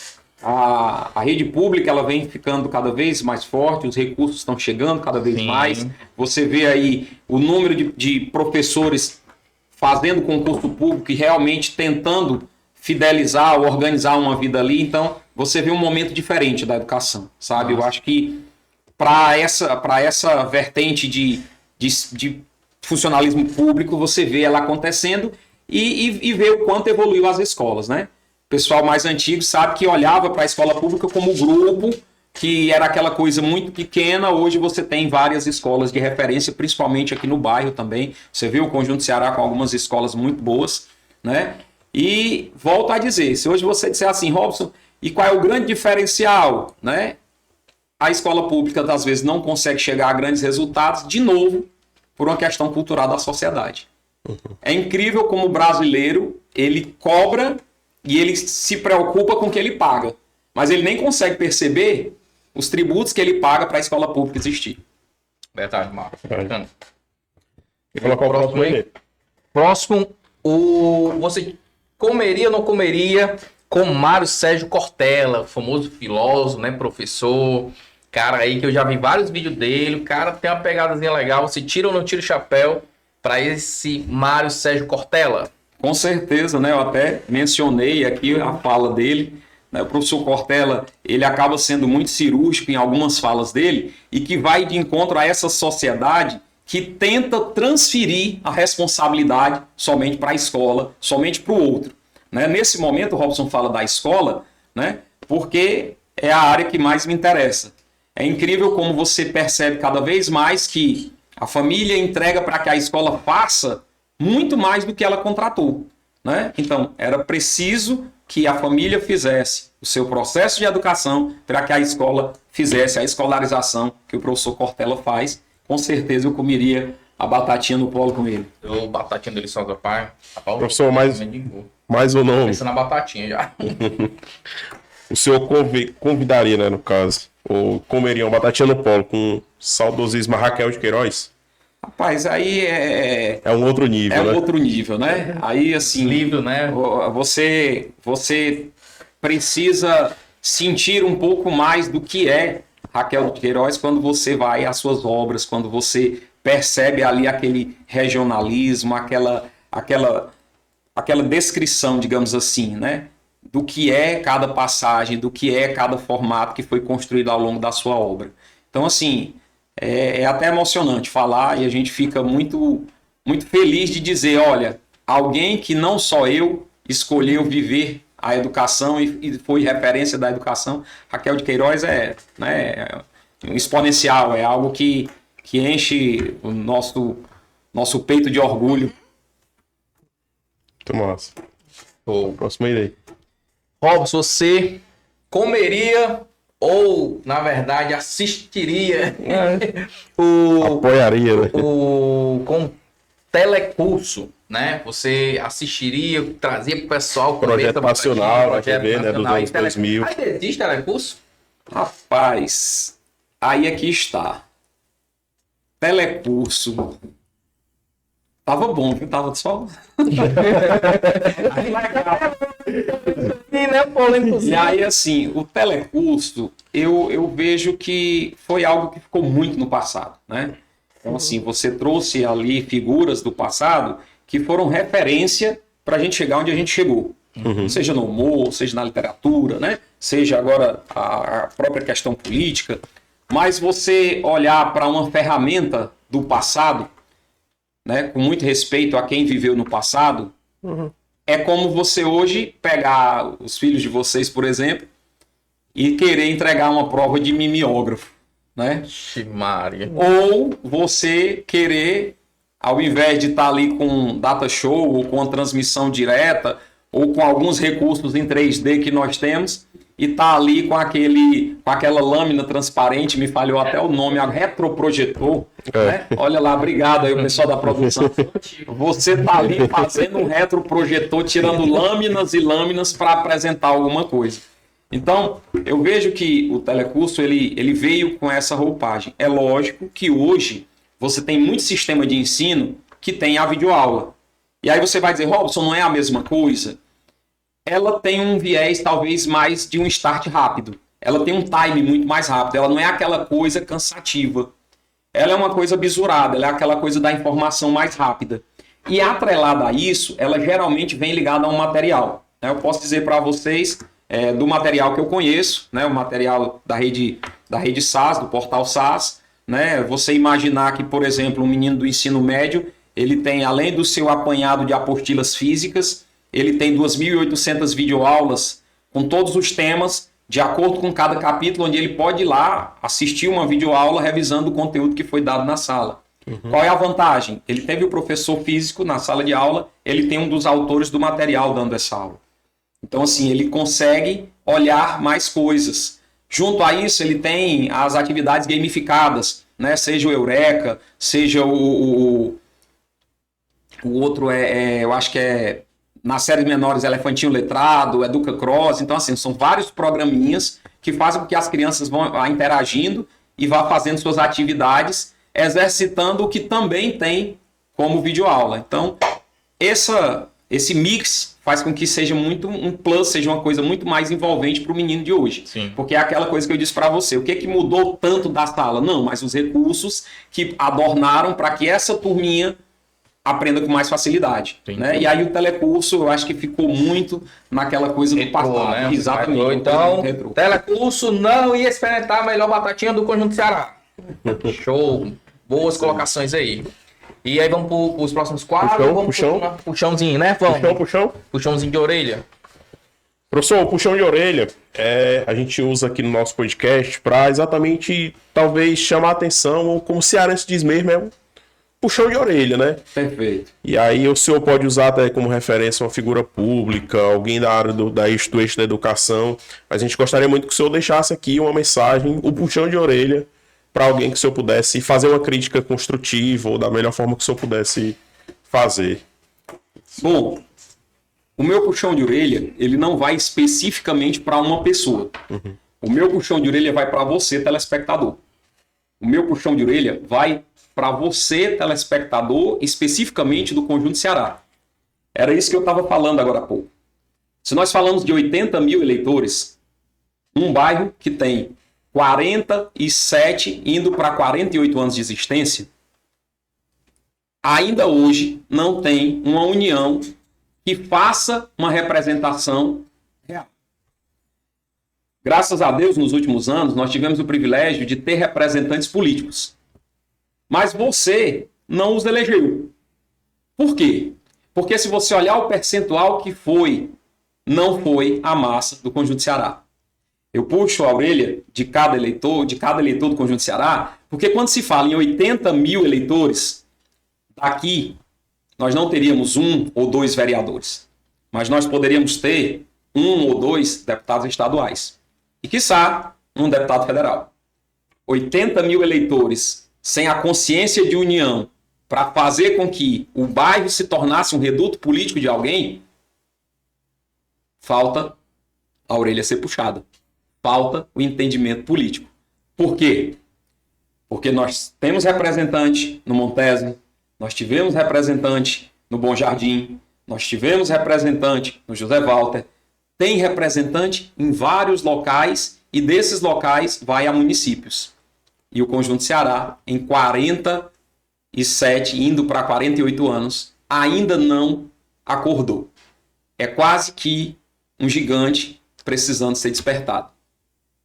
a rede pública ela vem ficando cada vez mais forte, os recursos estão chegando cada vez mais. Você vê aí o número de professores fazendo concurso público e realmente tentando fidelizar, organizar uma vida ali. Então, você vê um momento diferente da educação, sabe? Eu acho que para essa vertente de funcionalismo público, você vê ela acontecendo e vê o quanto evoluiu as escolas, né? O pessoal mais antigo sabe que olhava para a escola pública como grupo, que era aquela coisa muito pequena. Hoje você tem várias escolas de referência, principalmente aqui no bairro também. Você vê o Conjunto Ceará com algumas escolas muito boas, né? E volto a dizer, se hoje você disser assim, Robson, e qual é o grande diferencial, né? A escola pública, às vezes, não consegue chegar a grandes resultados, de novo, por uma questão cultural da sociedade. É incrível como o brasileiro, ele cobra e ele se preocupa com o que ele paga. Mas ele nem consegue perceber os tributos que ele paga para a escola pública existir. Verdade, Marcos. Vou colocar o próximo aí. Próximo, você comeria ou não comeria com Mário Sérgio Cortella, famoso filósofo, né, professor, cara aí que eu já vi vários vídeos dele, o cara tem uma pegadazinha legal. Você tira ou não tira o chapéu para esse Mário Sérgio Cortella? Com certeza, né? Eu até mencionei aqui a fala dele, né? O professor Cortella, ele acaba sendo muito cirúrgico em algumas falas dele e que vai de encontro a essa sociedade que tenta transferir a responsabilidade somente para a escola, somente para o outro, né? Nesse momento, o Robson fala da escola, né? Porque é a área que mais me interessa. É incrível como você percebe cada vez mais que a família entrega para que a escola faça muito mais do que ela contratou, né? Então, era preciso que a família fizesse o seu processo de educação para que a escola fizesse a escolarização que o professor Cortella faz. Com certeza eu comeria a batatinha no polo com ele. Eu, batatinha deliciosa, pai. Professor, mais ou não? Pensa na batatinha já. O senhor convidaria, né, no caso, ou comeria uma batatinha no polo com saudosismo Raquel de Queiroz? Rapaz, aí é um outro nível, né? É um outro nível, né? Aí, assim, livro, né? Você precisa sentir um pouco mais do que é Raquel de Queiroz quando você vai às suas obras, quando você percebe ali aquele regionalismo, aquela descrição, digamos assim, né? Do que é cada passagem, do que é cada formato que foi construído ao longo da sua obra. Então, assim, é até emocionante falar e a gente fica muito, muito feliz de dizer, olha, alguém que não só eu escolheu viver a educação e foi referência da educação, Raquel de Queiroz é um exponencial, é algo que enche o nosso peito de orgulho. Muito massa. Show. Próximo aí. Robson, você comeria ou, na verdade, assistiria Apoiaria, né? com telecurso, né? Você assistiria, trazia para o pessoal... Projeto nacional, na TV, né? Dos anos 2000. Ainda existe telecurso? Rapaz, aí aqui está. Telecurso. Tava bom, viu? Tava só... E aí, assim, o telecurso, eu vejo que foi algo que ficou muito no passado, né? Então, assim, você trouxe ali figuras do passado que foram referência para a gente chegar onde a gente chegou. Seja no humor, seja na literatura, né? Seja agora a própria questão política. Mas você olhar para uma ferramenta do passado, né, com muito respeito a quem viveu no passado, é como você hoje pegar os filhos de vocês, por exemplo, e querer entregar uma prova de mimeógrafo, né? Maria. Ou você querer, ao invés de estar ali com data show, ou com a transmissão direta, ou com alguns recursos em 3D que nós temos, e tá ali com aquela lâmina transparente, me falhou até o nome, a retroprojetor, né? Olha lá, obrigado aí o pessoal da produção. Você tá ali fazendo um retroprojetor, tirando lâminas e lâminas para apresentar alguma coisa. Então, eu vejo que o telecurso, ele veio com essa roupagem. É lógico que hoje você tem muito sistema de ensino que tem a videoaula. E aí você vai dizer, Robson, não é a mesma coisa? Ela tem um viés talvez mais de um start rápido. Ela tem um time muito mais rápido. Ela não é aquela coisa cansativa. Ela é uma coisa bisurada. Ela é aquela coisa da informação mais rápida. E atrelada a isso, ela geralmente vem ligada a um material. Eu posso dizer para vocês do material que eu conheço, né? O material da rede SAS, do portal SAS. Né? Você imaginar que, por exemplo, um menino do ensino médio, ele tem, além do seu apanhado de apostilas físicas, ele tem 2.800 videoaulas com todos os temas, de acordo com cada capítulo, onde ele pode ir lá assistir uma videoaula revisando o conteúdo que foi dado na sala. Qual é a vantagem? Ele teve o professor físico na sala de aula, ele tem um dos autores do material dando essa aula. Então, assim, ele consegue olhar mais coisas. Junto a isso, ele tem as atividades gamificadas, né? Seja o Eureka, seja o outro, eu acho que é... nas séries menores, Elefantinho Letrado, Educa Cross. Então, assim, são vários programinhas que fazem com que as crianças vão interagindo e vá fazendo suas atividades, exercitando o que também tem como videoaula. Então, esse mix faz com que seja muito um plus, seja uma coisa muito mais envolvente para o menino de hoje. Sim. Porque é aquela coisa que eu disse para você. O que mudou tanto da sala? Não, mas os recursos que adornaram para que essa turminha aprenda com mais facilidade. Né? E aí o telecurso, eu acho que ficou muito naquela coisa do passado. Né? Exatamente. Então, telecurso não ia experimentar a melhor batatinha do Conjunto Ceará. Show. Boas colocações aí. E aí vamos para os próximos quadros. Puxãozinho, né? Vamos. Puxãozinho de orelha. Professor, o puxão de orelha a gente usa aqui no nosso podcast para exatamente, talvez, chamar a atenção, ou como o cearense diz mesmo, puxão de orelha, né? Perfeito. E aí o senhor pode usar até como referência uma figura pública, alguém da área do eixo da educação. Mas a gente gostaria muito que o senhor deixasse aqui uma mensagem, o puxão de orelha, para alguém que o senhor pudesse fazer uma crítica construtiva ou da melhor forma que o senhor pudesse fazer. Bom, o meu puxão de orelha, ele não vai especificamente para uma pessoa. O meu puxão de orelha vai para você, telespectador. O meu puxão de orelha vai para você, telespectador, especificamente do Conjunto Ceará. Era isso que eu estava falando agora há pouco. Se nós falamos de 80 mil eleitores, um bairro que tem 47, indo para 48 anos de existência, ainda hoje não tem uma união que faça uma representação real. Graças a Deus, nos últimos anos, nós tivemos o privilégio de ter representantes políticos. Mas você não os elegeu. Por quê? Porque se você olhar o percentual que foi, não foi a massa do Conjunto Ceará. Eu puxo a orelha de cada eleitor do Conjunto Ceará, porque quando se fala em 80 mil eleitores, aqui nós não teríamos 1 ou 2 vereadores, mas nós poderíamos ter 1 ou 2 deputados estaduais. E, quiçá, um deputado federal. 80 mil eleitores sem a consciência de união para fazer com que o bairro se tornasse um reduto político de alguém, falta a orelha ser puxada. Falta o entendimento político. Por quê? Porque nós temos representante no Montese, nós tivemos representante no Bom Jardim, nós tivemos representante no José Walter, tem representante em vários locais e desses locais vai a municípios. E o Conjunto Ceará, em 47, indo para 48 anos, ainda não acordou. É quase que um gigante precisando ser despertado.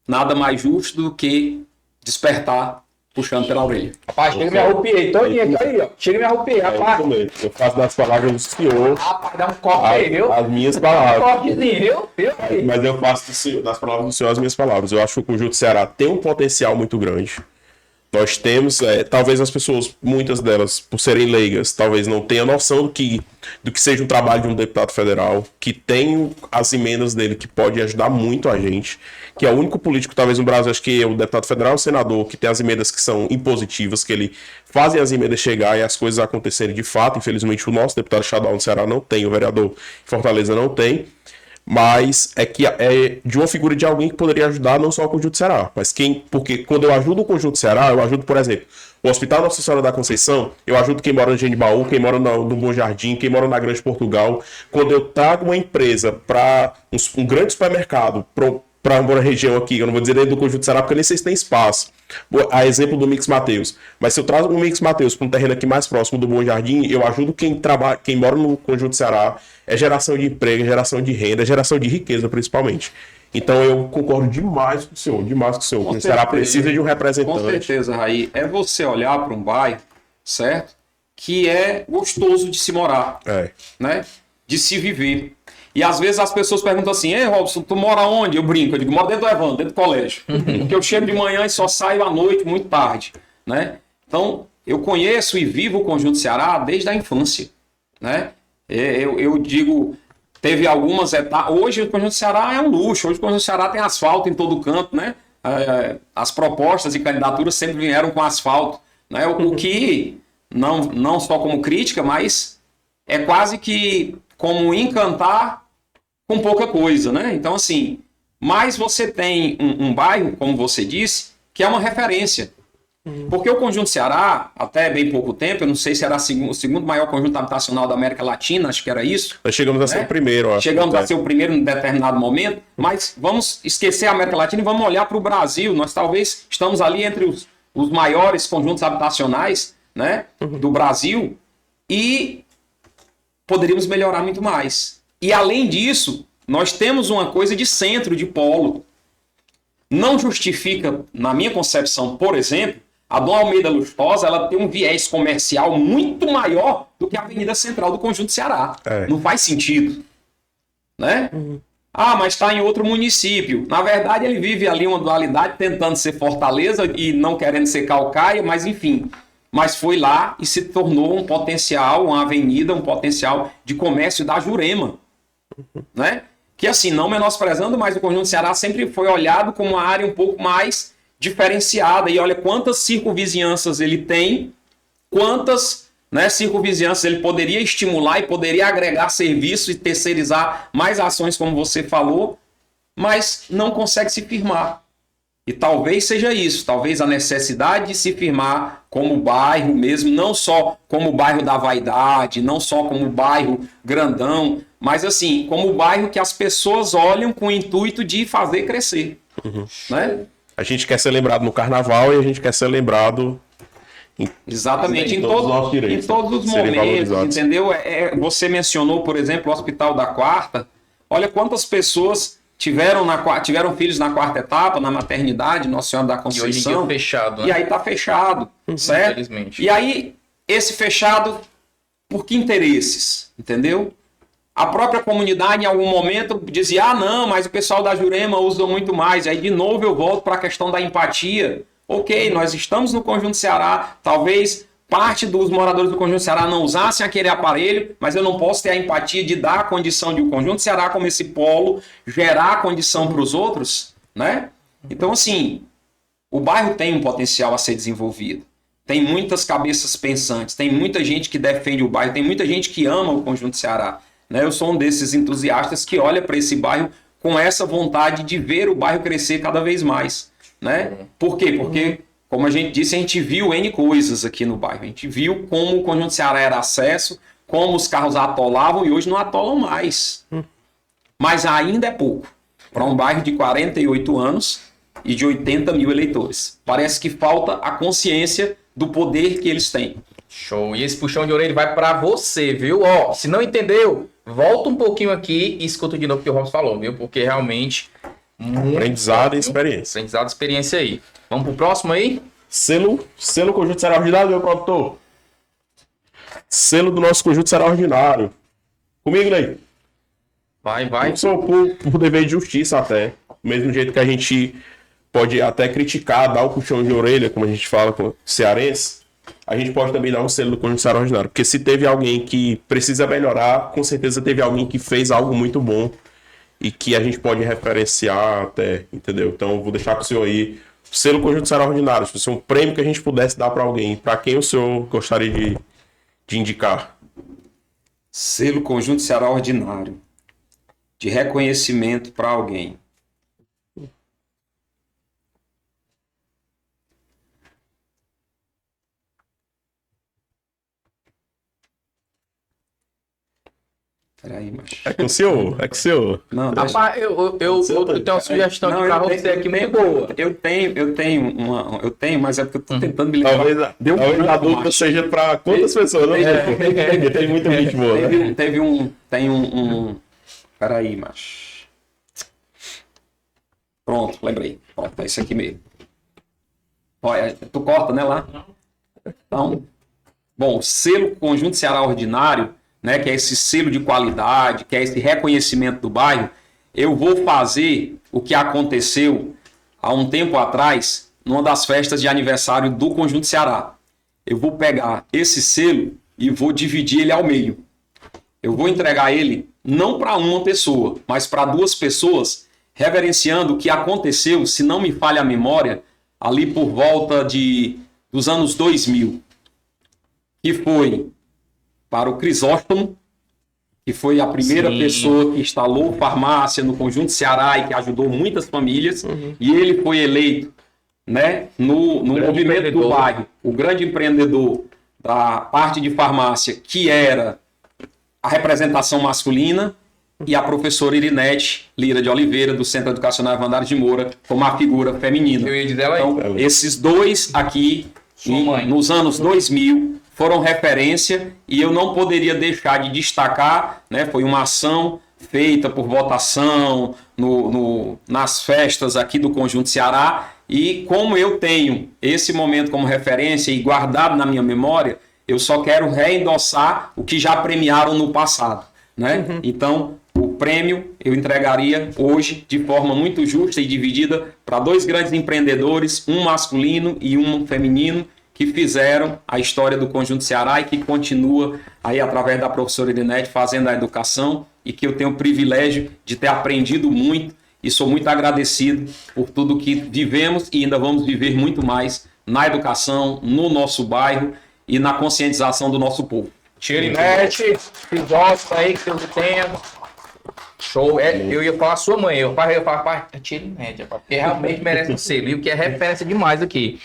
Nada mais justo do que despertar puxando pela orelha. Rapaz, chega e me arrupiei. Todinho aqui, aí, ó. Chega e me arrupiei, rapaz. Eu faço das palavras do senhor. Rapaz, dá um corte aí, viu? As minhas Um palavras. cortezinho, viu? Mas eu faço das palavras do senhor as minhas palavras. Eu acho que o Conjunto Ceará tem um potencial muito grande. Nós temos, talvez as pessoas, muitas delas, por serem leigas, talvez não tenham noção do que seja o trabalho de um deputado federal, que tem as emendas dele que pode ajudar muito a gente, que é o único político, talvez no Brasil, acho que é o deputado federal, o senador, que tem as emendas que são impositivas, que ele fazem as emendas chegar e as coisas acontecerem de fato. Infelizmente, o nosso deputado estadual no Ceará não tem, o vereador em Fortaleza não tem. Mas é que é de uma figura de alguém que poderia ajudar não só o Conjunto Ceará, mas porque quando eu ajudo o Conjunto Ceará, eu ajudo, por exemplo, o Hospital Nossa Senhora da Conceição, eu ajudo quem mora no Genibaú, quem mora no Bom Jardim, quem mora na Grande Portugal. Quando eu trago uma empresa para um grande supermercado, para uma região aqui, eu não vou dizer dentro do Conjunto Ceará, porque eu nem sei se tem espaço. A exemplo do Mix Mateus. Mas se eu trago um Mix Mateus para um terreno aqui mais próximo do Bom Jardim, eu ajudo quem mora no Conjunto Ceará. É geração de emprego, é geração de renda, é geração de riqueza, principalmente. Então eu concordo demais com o senhor, demais com o senhor. O Ceará precisa de um representante. Com certeza, Raí. É você olhar para um bairro, certo? Que é gostoso de se morar, né? De se viver. E às vezes as pessoas perguntam assim: ei, Robson, tu mora onde? Eu brinco, eu digo, moro dentro do Evandro, dentro do colégio. Porque eu chego de manhã e só saio à noite, muito tarde, né? Então, eu conheço e vivo o Conjunto Ceará desde a infância, né? Eu digo, teve algumas etapas. Hoje o Conjunto Ceará é um luxo, hoje o Conjunto Ceará tem asfalto em todo canto, né? As propostas e candidaturas sempre vieram com asfalto, né? O que, não só como crítica, mas é quase que como encantar com pouca coisa, né? Então, assim, mas você tem um bairro, como você disse, que é uma referência. Porque o Conjunto Ceará, até bem pouco tempo, eu não sei se era o segundo maior conjunto habitacional da América Latina, acho que era isso. Nós chegamos a ser o primeiro, ó. Chegamos a ser o primeiro em determinado momento, mas vamos esquecer a América Latina e vamos olhar para o Brasil. Nós talvez estamos ali entre os maiores conjuntos habitacionais, né, do Brasil, e poderíamos melhorar muito mais. E além disso, nós temos uma coisa de centro, de polo. Não justifica, na minha concepção, por exemplo, a Dom Almeida Lustosa, ela tem um viés comercial muito maior do que a Avenida Central do Conjunto Ceará. Não faz sentido, né? Ah, mas está em outro município. Na verdade, ele vive ali uma dualidade, tentando ser Fortaleza e não querendo ser Calcaia, mas enfim. Mas foi lá e se tornou um potencial, uma avenida, um potencial de comércio da Jurema, né? Que assim, não menosprezando, mas o Conjunto Ceará sempre foi olhado como uma área um pouco mais diferenciada. E olha quantas circunvizinhanças ele tem, quantas, né, circunvizinhanças ele poderia estimular e poderia agregar serviços e terceirizar mais ações, como você falou, mas não consegue se firmar. E talvez seja isso, talvez a necessidade de se firmar como bairro mesmo, não só como bairro da vaidade, não só como bairro grandão, mas assim, como bairro que as pessoas olham com o intuito de fazer crescer. Né? A gente quer ser lembrado no carnaval e a gente quer ser lembrado exatamente, em todos os momentos, entendeu? Você mencionou, por exemplo, o Hospital da Quarta. Olha quantas pessoas tiveram filhos na quarta etapa, na maternidade, Nossa Senhora da Conceição. E hoje em dia fechado, né? E aí tá fechado, certo? Infelizmente. E aí, esse fechado, por que interesses? Entendeu? A própria comunidade, em algum momento, dizia, ah, não, mas o pessoal da Jurema usa muito mais. Aí, de novo, eu volto para a questão da empatia. Ok, nós estamos no Conjunto Ceará, talvez parte dos moradores do Conjunto Ceará não usassem aquele aparelho, mas eu não posso ter a empatia de dar a condição de o Conjunto Ceará, como esse polo, gerar a condição para os outros, né? Então, assim, o bairro tem um potencial a ser desenvolvido. Tem muitas cabeças pensantes, tem muita gente que defende o bairro, tem muita gente que ama o Conjunto Ceará, né? Eu sou um desses entusiastas que olha para esse bairro com essa vontade de ver o bairro crescer cada vez mais, né? Por quê? Porque, como a gente disse, a gente viu N coisas aqui no bairro. A gente viu como o Conjunto Ceará era acesso, como os carros atolavam e hoje não atolam mais. Mas ainda é pouco para um bairro de 48 anos e de 80 mil eleitores. Parece que falta a consciência do poder que eles têm. Show. E esse puxão de orelha vai para você, viu? Ó, se não entendeu, volta um pouquinho aqui e escuta de novo o que o Robson falou, viu? Porque realmente... Aprendizado e experiência. Aprendizado e experiência aí. Vamos pro próximo aí? Selo Conjunto Ceará Ordinário, meu produtor. Selo do nosso Conjunto Ceará Ordinário. Comigo, Ney. Vai. Eu sou por dever de justiça até. Do mesmo jeito que a gente pode até criticar, dar o puxão de orelha, como a gente fala com o cearense, a gente pode também dar um selo do Conjunto Ceará Ordinário. Porque se teve alguém que precisa melhorar, com certeza teve alguém que fez algo muito bom e que a gente pode referenciar até, entendeu? Então, vou deixar com o senhor aí o selo Conjunto Ceará Ordinário. Se fosse um prêmio que a gente pudesse dar para alguém, para quem o senhor gostaria de indicar? Selo Conjunto Ceará Ordinário. De reconhecimento para alguém. Peraí, macho. É com o senhor. Não, deixa... Rapaz, eu tenho uma sugestão de carro você aqui muito boa. Eu tenho, mas é porque eu tô tentando me lembrar. Talvez a dúvida seja para quantas pessoas, né? Tem muita gente boa, né? Tem um... Peraí, macho. Pronto, lembrei. Pronto, é isso aqui mesmo. Olha, tu corta, né, lá? Então, bom, selo Conjunto Ceará Ordinário, né, que é esse selo de qualidade, que é esse reconhecimento do bairro, eu vou fazer o que aconteceu há um tempo atrás, numa das festas de aniversário do Conjunto Ceará. Eu vou pegar esse selo e vou dividir ele ao meio. Eu vou entregar ele não para uma pessoa, mas para duas pessoas, reverenciando o que aconteceu, se não me falha a memória, ali por volta dos anos 2000, que foi para o Crisóstomo, que foi a primeira pessoa que instalou farmácia no Conjunto Ceará e que ajudou muitas famílias, e ele foi eleito, né, no movimento do bairro, o grande empreendedor da parte de farmácia, que era a representação masculina, e a professora Irinete Lira de Oliveira, do Centro Educacional Evandário de Moura, como a figura feminina. Eu ia dizer ela aí. Então, esses dois aqui, nos anos 2000, foram referência e eu não poderia deixar de destacar, né, foi uma ação feita por votação nas festas aqui do Conjunto Ceará, e como eu tenho esse momento como referência e guardado na minha memória, eu só quero reendossar o que já premiaram no passado, né? Então, o prêmio eu entregaria hoje de forma muito justa e dividida para dois grandes empreendedores, um masculino e um feminino, que fizeram a história do Conjunto Ceará e que continua aí através da professora Irinete fazendo a educação, e que eu tenho o privilégio de ter aprendido muito e sou muito agradecido por tudo que vivemos e ainda vamos viver muito mais na educação, no nosso bairro e na conscientização do nosso povo. Irinete, Crisóstomo aí, que Deus tenha. Show. Eu ia falar sua mãe, eu ia falar tira média, porque realmente merece um selo, e o que é referência demais aqui.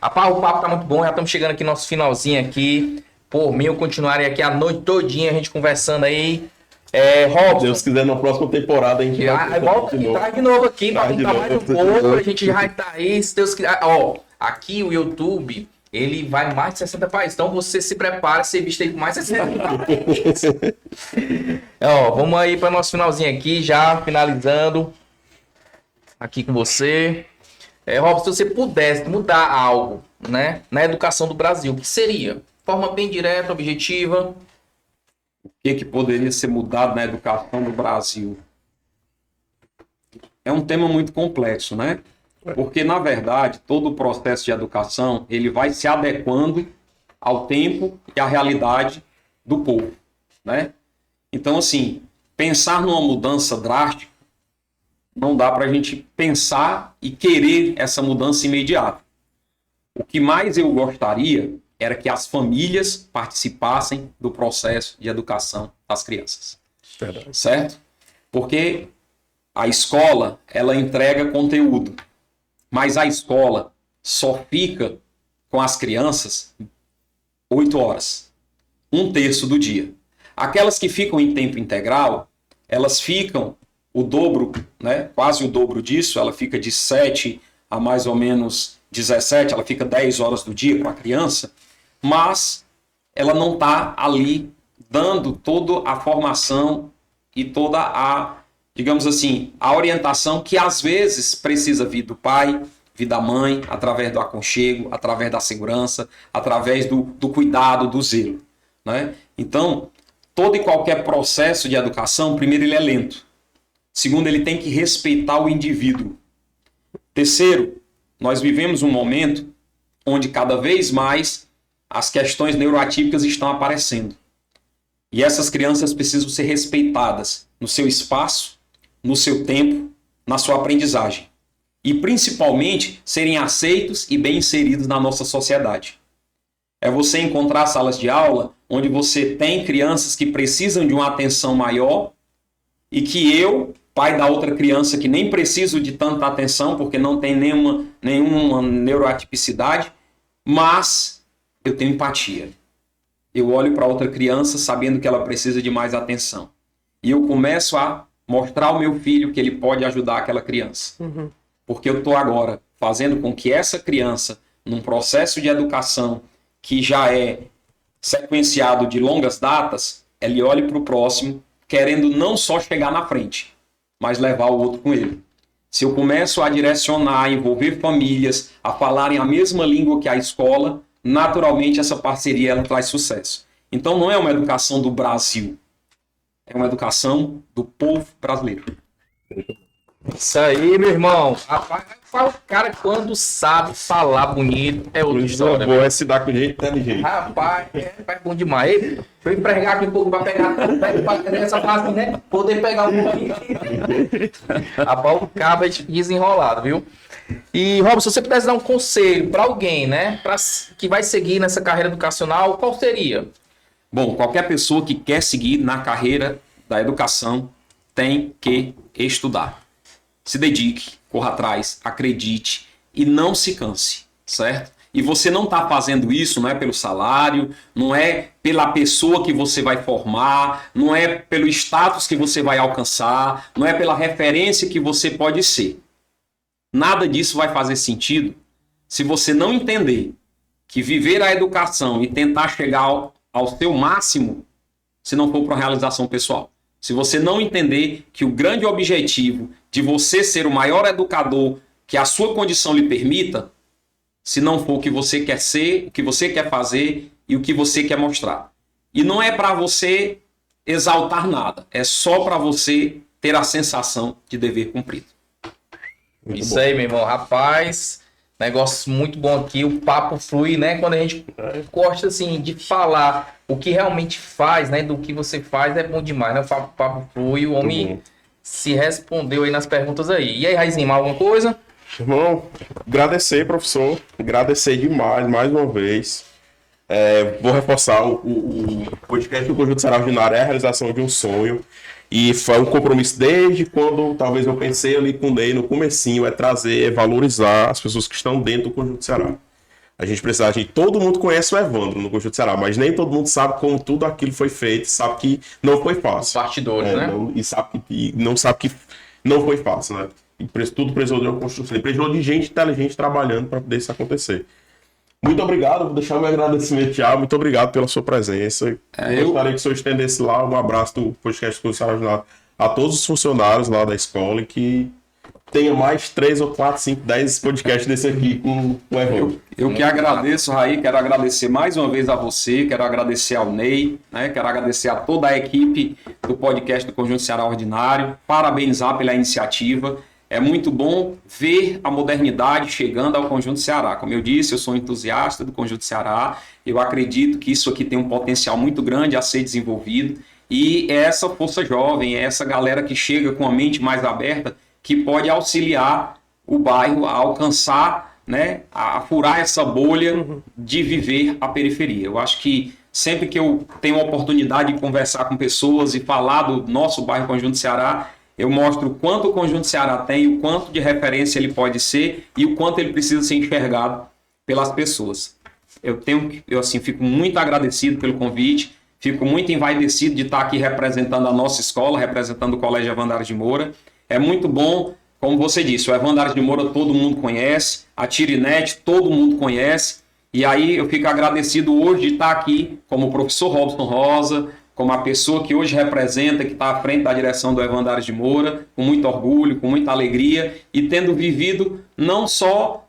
Rapaz, o papo tá muito bom, já estamos chegando aqui no nosso finalzinho aqui. Por mim, eu continuarei aqui a noite todinha, a gente conversando aí. Robson. Deus quiser, na próxima temporada a gente volta aqui, traz de novo aqui, pra contar mais um pouco, a gente já vai estar aí, se Deus quiser. Ó, aqui o YouTube, ele vai mais de 60 países, então você se prepara, ser visto aí com mais de 60 países. Ó, vamos aí para nosso finalzinho aqui, já finalizando aqui com você. Robson, se você pudesse mudar algo, né, na educação do Brasil, o que seria? De forma bem direta, objetiva. O que poderia ser mudado na educação do Brasil? É um tema muito complexo, né? Porque, na verdade, todo o processo de educação ele vai se adequando ao tempo e à realidade do povo, né? Então, assim, pensar numa mudança drástica, não dá para a gente pensar e querer essa mudança imediata. O que mais eu gostaria era que as famílias participassem do processo de educação das crianças. Verdade. Certo? Porque a escola, ela entrega conteúdo, mas a escola só fica com as crianças 8 horas, 1/3 do dia. Aquelas que ficam em tempo integral, elas ficam o dobro, né? Quase o dobro disso, ela fica de 7 a mais ou menos 17, ela fica 10 horas do dia com a criança, mas ela não está ali dando toda a formação e toda a, digamos assim, a orientação que às vezes precisa vir do pai, vir da mãe, através do aconchego, através da segurança, através do cuidado, do zelo, né? Então, todo e qualquer processo de educação, primeiro, ele é lento. Segundo, ele tem que respeitar o indivíduo. Terceiro, nós vivemos um momento onde cada vez mais as questões neuroatípicas estão aparecendo. E essas crianças precisam ser respeitadas no seu espaço, no seu tempo, na sua aprendizagem. E principalmente serem aceitos e bem inseridos na nossa sociedade. É você encontrar salas de aula onde você tem crianças que precisam de uma atenção maior e que eu, pai da outra criança que nem preciso de tanta atenção porque não tem nenhuma neuroatipicidade, mas eu tenho empatia. Eu olho para outra criança sabendo que ela precisa de mais atenção. E eu começo a mostrar ao meu filho que ele pode ajudar aquela criança. Porque eu estou agora fazendo com que essa criança, num processo de educação que já é sequenciado de longas datas, ele olhe para o próximo, querendo não só chegar na frente, mas levar o outro com ele. Se eu começo a direcionar, a envolver famílias, a falarem a mesma língua que a escola, naturalmente essa parceria ela traz sucesso. Então não é uma educação do Brasil, é uma educação do povo brasileiro. Isso aí, meu irmão. Rapaz, fala o cara quando sabe falar bonito é outra história. Boa é se dar com jeito inteligente. Rapaz, é bom demais. Deixa eu empregar aqui um pouco pra pegar essa fase, né? Poder pegar um pouquinho. Rapaz, o cabo é desenrolado, viu? E, Robson, se você pudesse dar um conselho pra alguém, né? Que vai seguir nessa carreira educacional, qual seria? Bom, qualquer pessoa que quer seguir na carreira da educação tem que estudar. Se dedique, corra atrás, acredite e não se canse, certo? E você não está fazendo isso, não é pelo salário, não é pela pessoa que você vai formar, não é pelo status que você vai alcançar, não é pela referência que você pode ser. Nada disso vai fazer sentido se você não entender que viver a educação e tentar chegar ao seu máximo se não for para uma realização pessoal. Se você não entender que o grande objetivo de você ser o maior educador que a sua condição lhe permita, se não for o que você quer ser, o que você quer fazer e o que você quer mostrar. E não é para você exaltar nada, é só para você ter a sensação de dever cumprido. Muito Isso bom. Aí, meu irmão. Rapaz, negócio muito bom aqui. O papo flui, né? Quando a gente gosta, assim, de falar o que realmente faz, né? Do que você faz, é bom demais, né? O papo flui, o homem se respondeu aí nas perguntas aí. E aí, Raizinho, alguma coisa? Irmão, agradecer, professor. Agradecer demais, mais uma vez. Vou reforçar, o podcast do Conjunto Ceará Ordinário é a realização de um sonho. E foi um compromisso desde quando talvez eu pensei ali com o Ney no comecinho, trazer, valorizar as pessoas que estão dentro do Conjunto Ceará. A gente precisa, todo mundo conhece o Evandro no Conjunto Ceará, mas nem todo mundo sabe como tudo aquilo foi feito, sabe que não foi fácil. Bastidores, né? Não sabe que não foi fácil, né? E tudo precisou de uma construção, precisou de gente inteligente trabalhando para poder isso acontecer. Muito obrigado, vou deixar meu agradecimento, Thiago. Muito obrigado pela sua presença. Eu gostaria que o senhor estendesse lá um abraço do podcast do Ceará a todos os funcionários lá da escola e que tenha mais 3 ou 4, 5, 10 podcasts desse aqui com o Evandro. Eu que agradeço, Raí, quero agradecer mais uma vez a você, quero agradecer ao Ney, né? Quero agradecer a toda a equipe do podcast do Conjunto Ceará Ordinário, parabenizar pela iniciativa. é muito bom ver a modernidade chegando ao Conjunto Ceará. Como eu disse, eu sou um entusiasta do Conjunto Ceará, eu acredito que isso aqui tem um potencial muito grande a ser desenvolvido, e é essa força jovem, é essa galera que chega com a mente mais aberta, que pode auxiliar o bairro a alcançar, né, a furar essa bolha de viver a periferia. Eu acho que sempre que eu tenho a oportunidade de conversar com pessoas e falar do nosso bairro Conjunto Ceará, eu mostro o quanto o Conjunto Ceará tem, o quanto de referência ele pode ser e o quanto ele precisa ser enxergado pelas pessoas. Eu assim, fico muito agradecido pelo convite, fico muito envaidecido de estar aqui representando a nossa escola, representando o Colégio Evandro Aires de Moura. É muito bom, como você disse, o Evandro Aires de Moura todo mundo conhece, a Tirinete todo mundo conhece, e aí eu fico agradecido hoje de estar aqui como o professor Robson Rosa, como a pessoa que hoje representa, que está à frente da direção do Evandro Aires de Moura, com muito orgulho, com muita alegria, e tendo vivido não só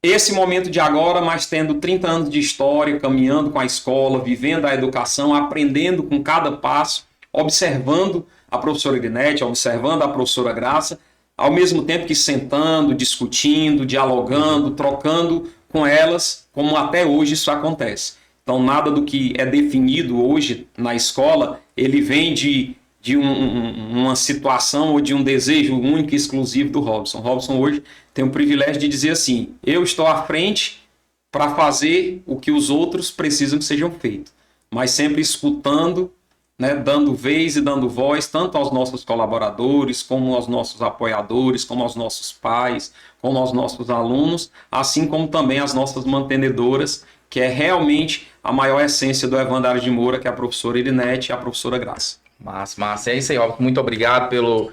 esse momento de agora, mas tendo 30 anos de história, caminhando com a escola, vivendo a educação, aprendendo com cada passo, observando a professora Irinete, observando a professora Graça, ao mesmo tempo que sentando, discutindo, dialogando, trocando com elas, como até hoje isso acontece. Então, nada do que é definido hoje na escola, ele vem de uma situação ou de um desejo único e exclusivo do Robson. O Robson hoje tem o privilégio de dizer assim, eu estou à frente para fazer o que os outros precisam que sejam feitos, mas sempre escutando, né, dando vez e dando voz tanto aos nossos colaboradores, como aos nossos apoiadores, como aos nossos pais, como aos nossos alunos, assim como também às nossas mantenedoras, que é realmente a maior essência do Evandro Aires de Moura, que é a professora Irinete e a professora Graça. Massa. É isso aí, ó. Muito obrigado pelo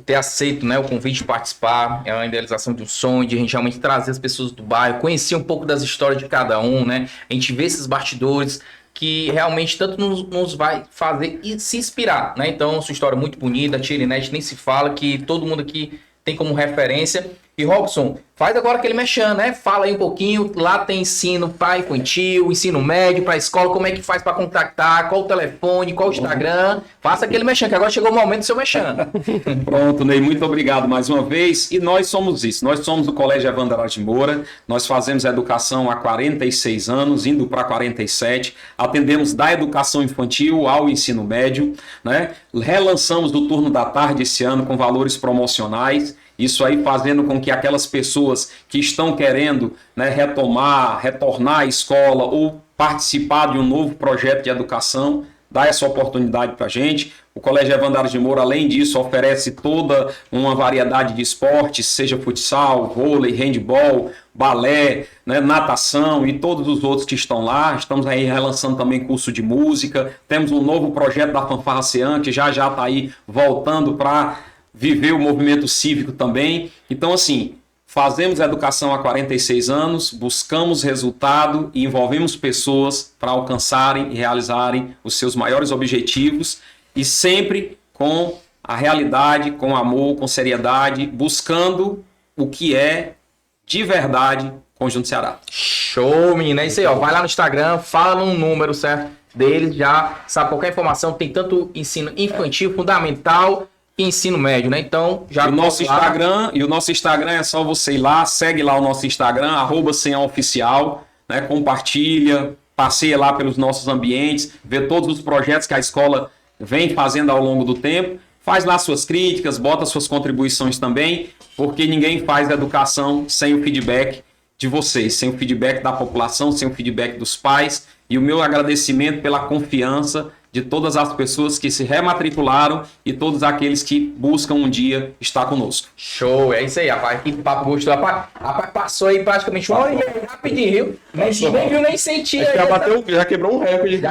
ter aceito, né, o convite de participar. É uma idealização de um sonho, de a gente realmente trazer as pessoas do bairro, conhecer um pouco das histórias de cada um, né? A gente vê esses bastidores que realmente tanto nos vai fazer e se inspirar, né? Então, sua história é muito bonita, a Tia Irinete nem se fala, que todo mundo aqui tem como referência. E Robson, faz agora aquele mexão, né? Fala aí um pouquinho. Lá tem ensino para infantil, ensino médio, para escola. Como é que faz para contactar? Qual o telefone? Qual o Instagram? Faça aquele mexão, que agora chegou o momento do seu mexão. Pronto, Ney, muito obrigado mais uma vez. E nós somos isso. Nós somos o Colégio Evandro Aires de Moura. Nós fazemos educação há 46 anos, indo para 47. Atendemos da educação infantil ao ensino médio, né? Relançamos o turno da tarde esse ano com valores promocionais. Isso aí fazendo com que aquelas pessoas que estão querendo, né, retornar à escola ou participar de um novo projeto de educação, dá essa oportunidade para a gente. O Colégio Evandro Aires de Moura, além disso, oferece toda uma variedade de esportes, seja futsal, vôlei, handebol, balé, né, natação e todos os outros que estão lá. Estamos aí relançando também curso de música. Temos um novo projeto da Fanfarra Cean, que já está aí voltando para viver o movimento cívico também. Então, assim, fazemos educação há 46 anos, buscamos resultado e envolvemos pessoas para alcançarem e realizarem os seus maiores objetivos e sempre com a realidade, com amor, com seriedade, buscando o que é de verdade Conjunto Ceará. Show, menina. É isso aí, ó. Vai lá no Instagram, fala um número, certo? Deles, já sabe qualquer informação. Tem tanto ensino infantil, fundamental e ensino médio, né? Então, já... O nosso Instagram é só você ir lá, segue lá o nosso Instagram, @CEAOficial, né? Compartilha, passeia lá pelos nossos ambientes, vê todos os projetos que a escola vem fazendo ao longo do tempo, faz lá suas críticas, bota suas contribuições também, porque ninguém faz educação sem o feedback de vocês, sem o feedback da população, sem o feedback dos pais, e o meu agradecimento pela confiança de todas as pessoas que se rematricularam e todos aqueles que buscam um dia estar conosco. Show, é isso aí, rapaz. Que papo gostoso. Rapaz, passou aí praticamente uma hora e meia, rapidinho, viu? Nem senti. Já quebrou um recorde.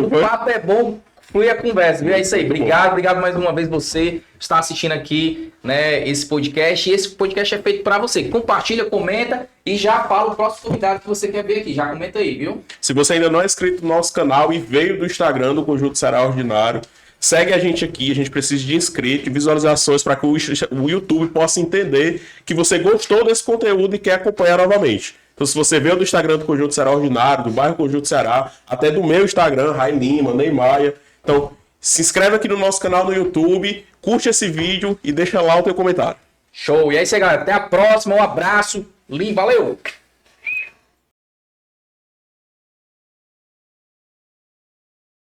O papo é bom, flui a conversa, viu? É isso aí. Obrigado mais uma vez você está assistindo aqui, né, esse podcast. E esse podcast é feito para você. Compartilha, comenta e já fala o próximo convidado que você quer ver aqui. Já comenta aí, viu? Se você ainda não é inscrito no nosso canal e veio do Instagram do Conjunto Ceará Ordinário, segue a gente aqui. A gente precisa de inscritos e visualizações para que o YouTube possa entender que você gostou desse conteúdo e quer acompanhar novamente. Então, se você veio do Instagram do Conjunto Ceará Ordinário, do bairro Conjunto Ceará, até do meu Instagram, Rai Lima, Ney Maia. Então, Se inscreve aqui no nosso canal no YouTube, curte esse vídeo e deixa lá o teu comentário. Show. E é isso aí, galera. Até a próxima. Um abraço. Valeu!